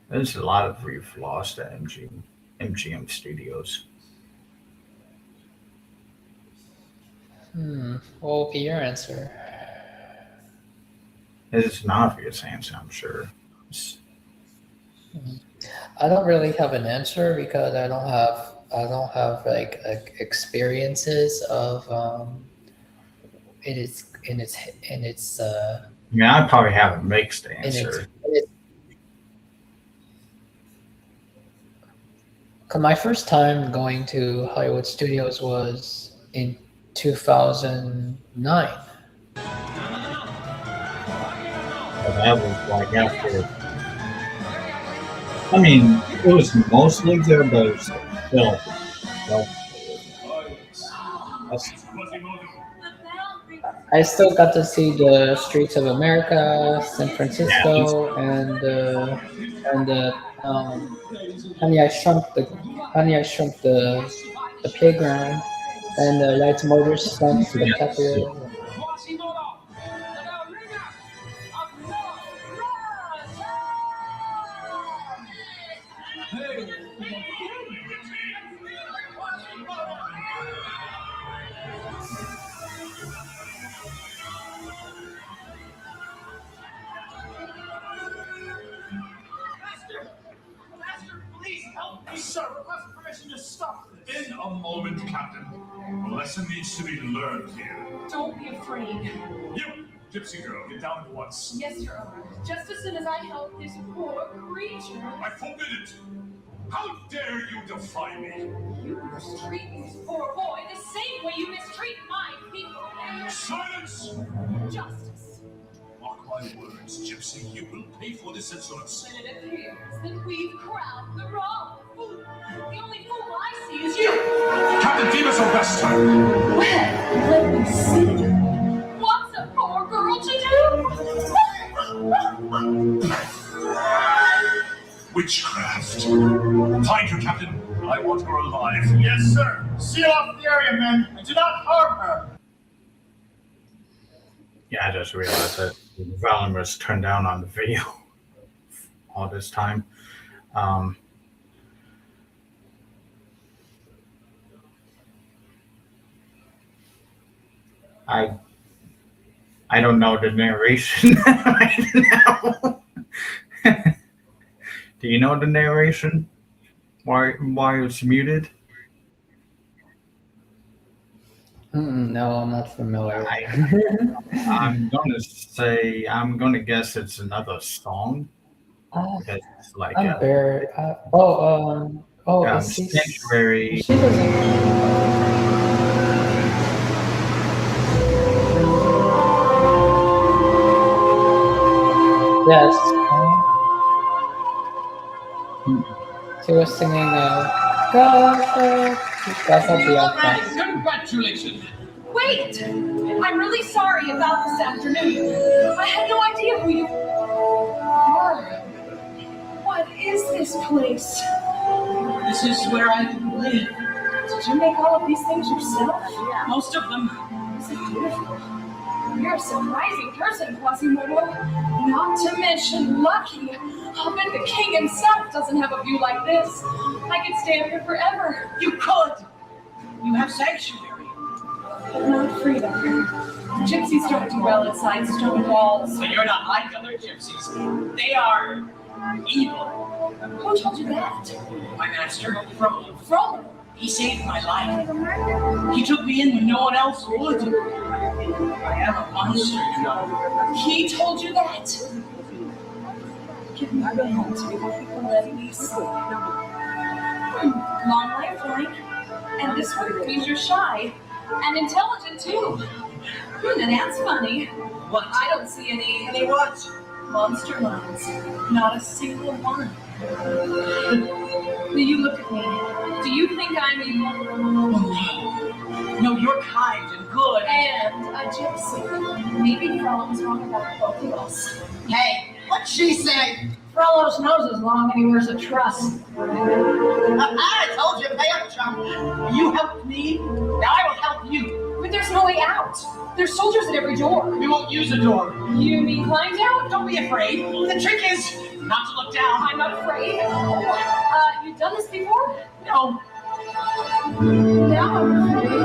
There's a lot of we've lost at MGM Studios. What will be your answer? It's an obvious answer, I'm sure. I don't really have an answer because I don't have like experiences of in its Yeah, I probably have a mixed in its, answer. in its 'cause my first time going to Hollywood Studios was in 2009. But that was like after. I mean, it was mostly there, but it was still. That's, I still got to see the streets of America, San Francisco, and Honey I Shrunk the Playground, and the Lights Motor Stunt Spectacular. Master, please help me, sir. Request permission to stop this. In a moment, Captain. A lesson needs to be learned here. Don't be afraid. You, gypsy girl, get down at once. Yes, Your Honor. Just as soon as I help this poor creature. I forbid it. How dare you defy me? You mistreat this poor boy the same way you mistreat my people. Silence! Justice. Mark my words, gypsy. You will pay for this insolence. When it appears that we've crowned the wrong fool, the only fool I see is you. Captain Demas Augusta! Well, let me see. What's a poor girl to do? Witchcraft. Find her, Captain. I want her alive. Yes, sir. Seal off the area, men, and do not harm her. yeah, I just realized that the volume was turned down on the video all this time. I don't know the narration right now. Do you know the narration? Why it's muted? No, I'm not familiar. I'm gonna guess it's another song. Because it's like I'm very. Sanctuary. She doesn't. Yes. She was singing Congratulations. Wait! I'm really sorry about this afternoon. I had no idea who you were. What is this place? This is where I live. Did you make all of these things yourself? Yeah. Most of them. This is beautiful. You're a surprising person, Quasimodo. Not to mention lucky. I'll bet the king himself doesn't have a view like this. I could stand here forever. You could. You have sanctuary. But not freedom. Gypsies don't do well inside stone walls. But you're not like other gypsies. They are evil. Who told you that? My master, Frollo. Frollo? He saved my life. He took me in when no one else would. I am a monster, you know. He told you that? Give me your hand before people let me sleep. Long lifeline. And this one means you're shy. And intelligent, too. And that's funny. What? I don't see any... Any what? Monster lines. Not a single one. Do you look at me? Do you think I'm evil? No, you're kind and good. And a gypsy. Maybe Frollo's wrong about both of us. Hey, what'd she say? Frollo's nose is long and he wears a truss. I told you, pay up, chump. You helped me, now I will help you. But there's no way out. There's soldiers at every door. We won't use a door. You mean climbed out? Don't be afraid. The trick is not to look down. I'm afraid. You've done this before? No. Now I'm afraid.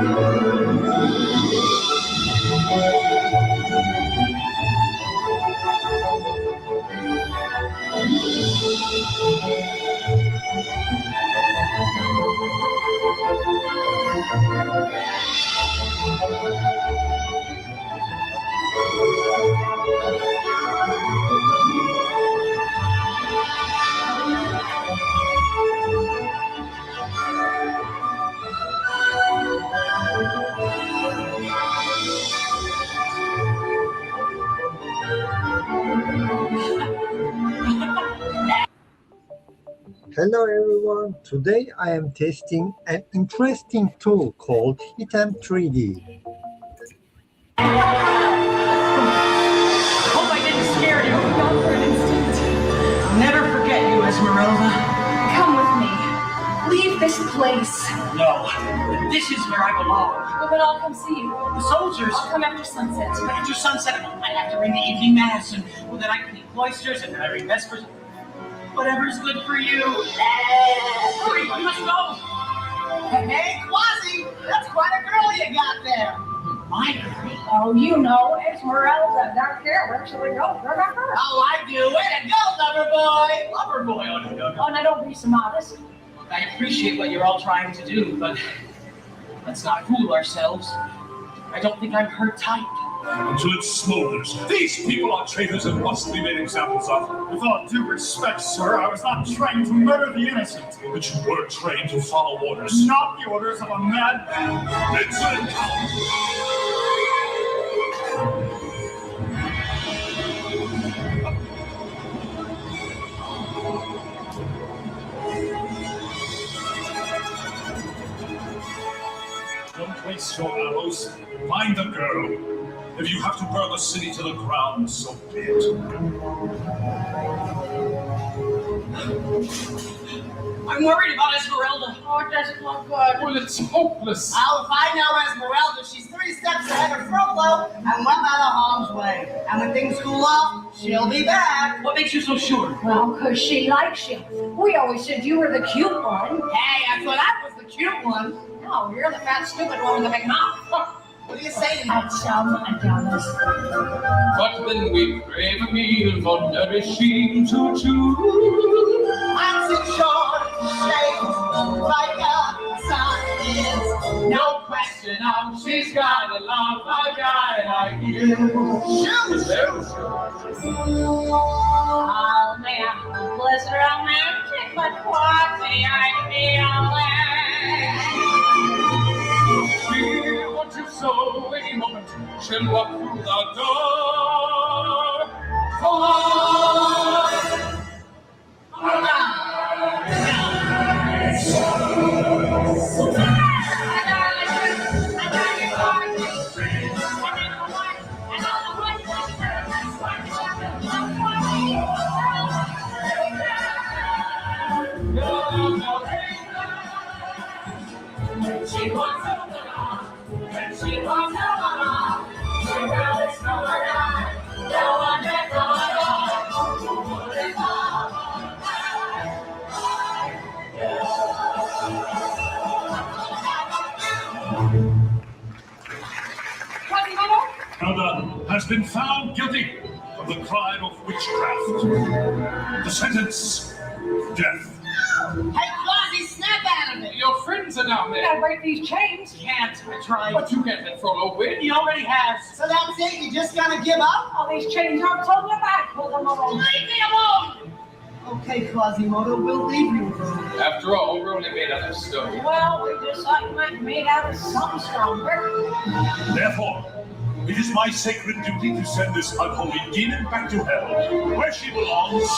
Hello everyone, today I am testing an interesting tool called Hitem 3D. Hope I didn't scare you. Not for an instant. I'll never forget you, Esmeralda. Come with me. Leave this place. No, this is where I belong. Well, then I'll come see you. The soldiers. I'll come after sunset. But after sunset, I have to ring the evening mass, and well, then I can eat cloisters, and then I ring vespers. Whatever's good for you. Hurry, we must go. Hey, Quasi, that's quite a girl you got there. My girl? Oh, you know, Esmeralda, dark hair. Where should we go? Remember? Oh, I do. Way to go, lover boy. Lover boy, oh no. Oh, now don't be so modest. I appreciate what you're all trying to do, but let's not fool ourselves. I don't think I'm her type. Until it smolders. These people are traitors and must be made examples of. With all due respect, sir, I was not trained to murder the innocent. But you were trained to follow orders. Not the orders of a madman. Excellent. Don't waste your arrows. Find the girl. If you have to burn the city to the ground, so be it. I'm worried about Esmeralda. Oh, it doesn't look good. Well, it's hopeless. Oh, if I know Esmeralda, she's 3 steps ahead of Frollo and 1 out of harm's way. And when things cool off, she'll be back. What makes you so sure? Well, because she likes you. We always said you were the cute one. Hey, I thought I was the cute one. No, you're the fat, stupid one with the big mouth. What do you say to me? That's jealous. But then we crave a meal for nourishing to chew. I'm too short, shaped like a sun is. No question of she's got a love a guy like you. Shoot! Oh, man, bliss romantic, but quasi She wants you so any moment. She'll walk through the door. She wants to she wants no one. She really is no one. No one that Elda has been found guilty of the crime of witchcraft. The sentence, death. Hey, Quasi, snap out of it. Your friends are down We there. gotta break these chains. Can't. I tried. But you can't let Frollo win. He already has. So that's it? You just gonna give up? All these chains aren't holding you back. Pull them along. Leave me alone! Okay, Quasimodo, we'll leave you alone. After all, we're only made out of stone. Well, we just thought you might be made out of something stronger. Therefore, it is my sacred duty to send this unholy demon back to hell, where she belongs.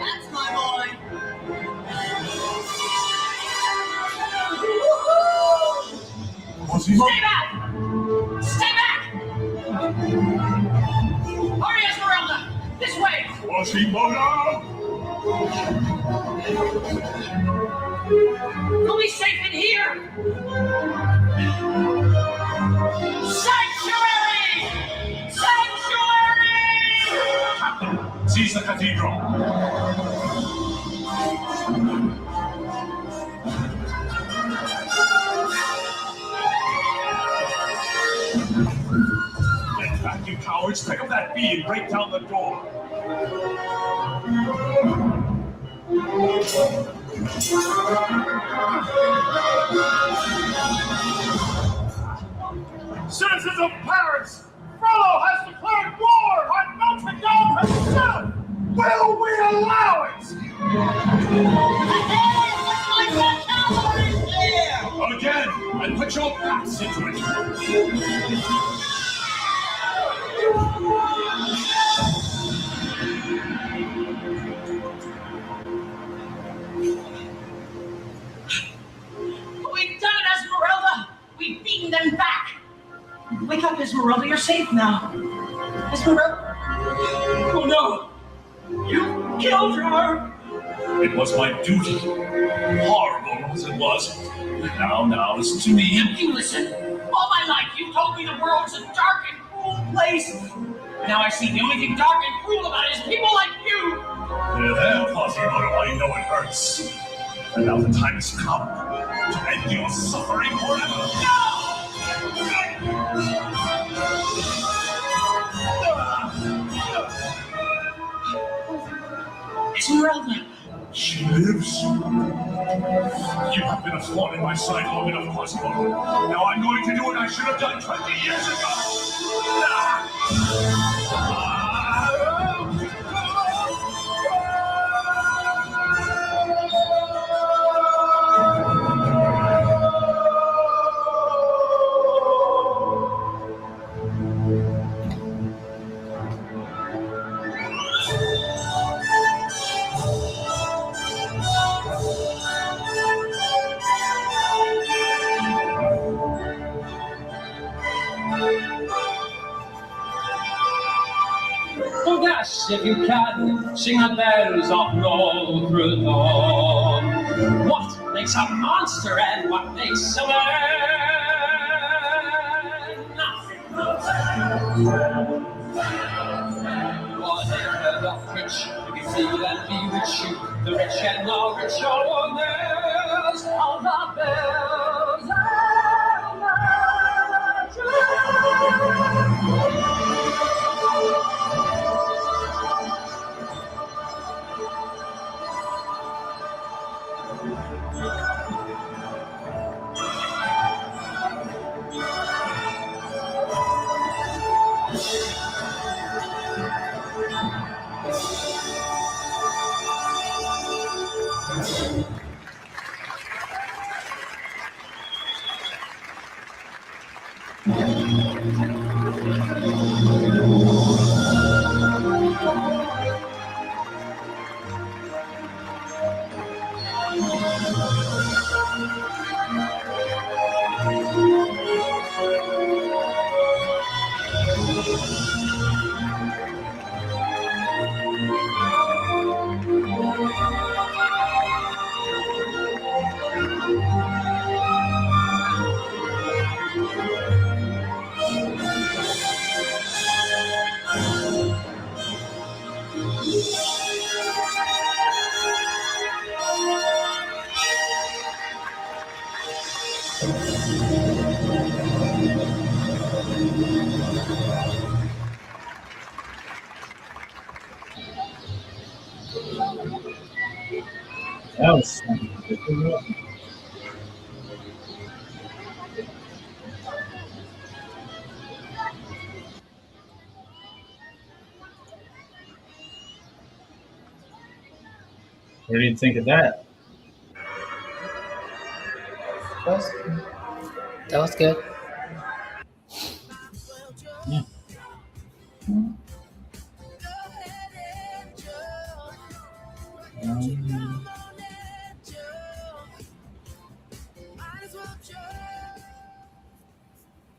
That's my boy. Quasimodo. Stay back! Stay back! Hurry, Esmeralda! This way! Quasimodo! We'll be safe in here! Sanctuary! the cathedral. Get back, you cowards! Pick up that bee and break down the door. Citizens of Paris, Frollo has declared war on Notre Dame herself! Will we allow it? Again, and put your backs into it. We've done it, Esmeralda! We've beaten them back! Wake up, Esmeralda, you're safe now. Esmeralda? Oh no! You killed her! It was my duty. Horrible as it was. Now, listen to me. You listen. All my life, you told me the world's a dark and cruel place. Now I see the only thing dark and cruel about it is people like you. There, Quasimodo, I know it hurts. And now the time has come to end your suffering forever. Esmeralda. She lives. You have been a thorn in my side long enough, Quasimodo. Now I'm going to do what I should have done 20 years Oh gosh, if you can sing the bells of Notre Dame. What makes a monster and what makes a man? Whatever the rich, be free and be rich you, the rich and the rich owners of the bells of That was something. What do you think of that? That was good. Yeah.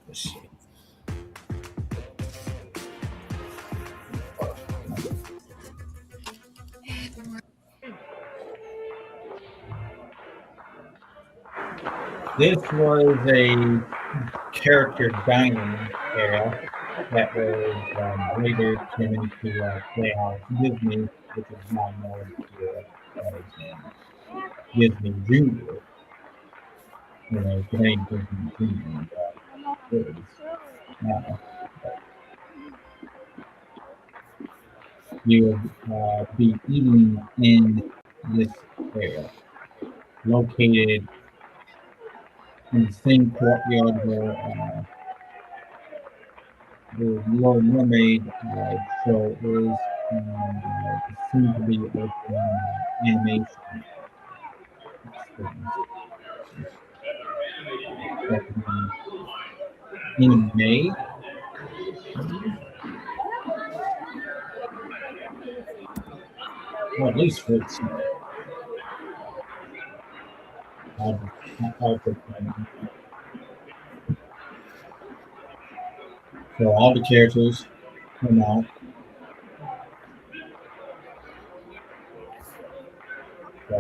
Let's see. This was a character dining era. that was later came into Playhouse Disney, which is now known here as Disney Junior. You know, today Disney Junior is now. You would be eating in this area, located in the same courtyard where the Little Mermaid show is, and soon to be open animation experience. That will be in May. Or at least for its so all the characters come out. So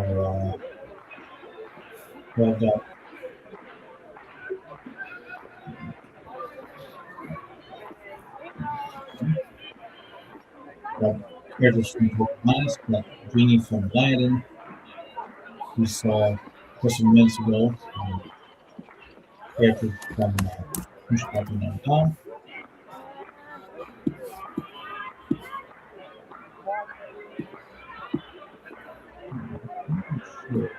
well done. Got characters from Pocahontas, got Genie from Aladdin. We saw just a minutes ago characters from Hunchback of Notre Dame. Sure.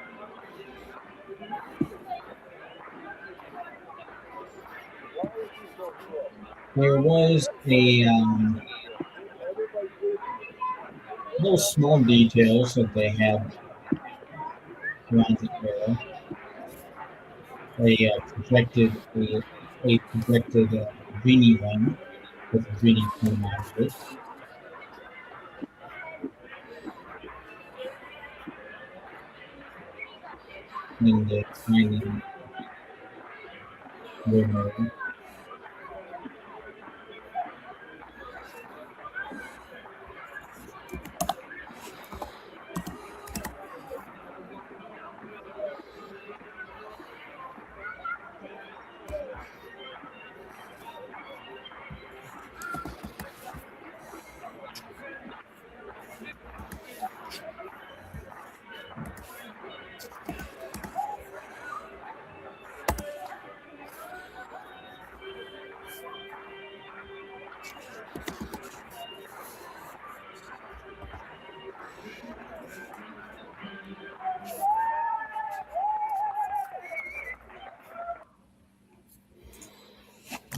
There was a little small details that they had around the area. They projected genie one with the genie coming out of it. In the tiny room area.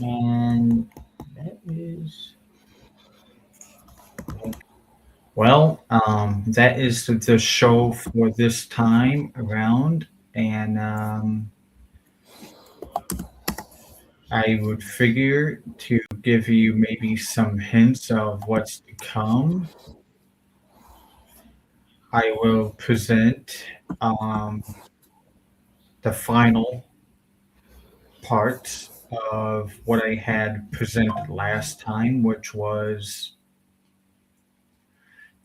And that is well, that is the show for this time around, and I would figure to give you maybe some hints of what's to come. I will present the final part of what I had presented last time, which was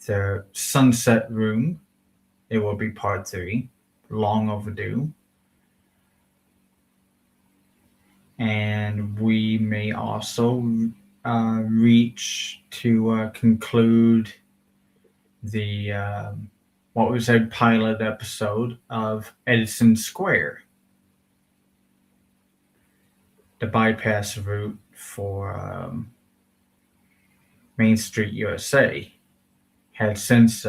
the Sunset Room. It will be part 3, long overdue. And we may also reach to conclude the what was a pilot episode of Edison Square, the bypass route for Main Street USA, had since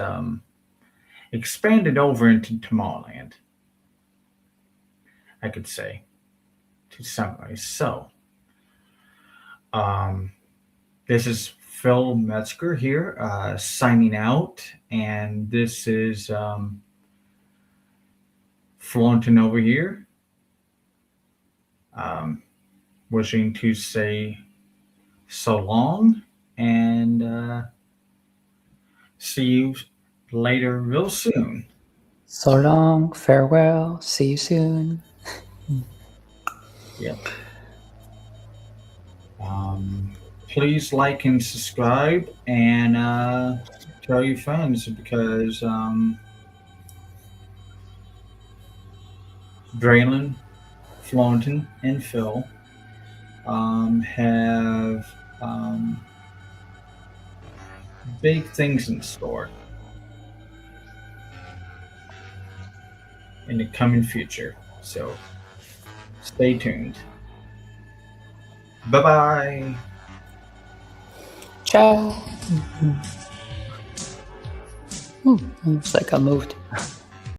expanded over into Tomorrowland, I could say, to summarize. So, this is Phil Metzger here, signing out, and this is Flaunton over here, wishing to say so long and see you later real soon. So long, farewell, see you soon. Yep. Please like and subscribe and tell your friends because Braylon, Flaunton, and Phil have big things in store in the coming future. So stay tuned. Bye bye. Ciao. It's like I moved.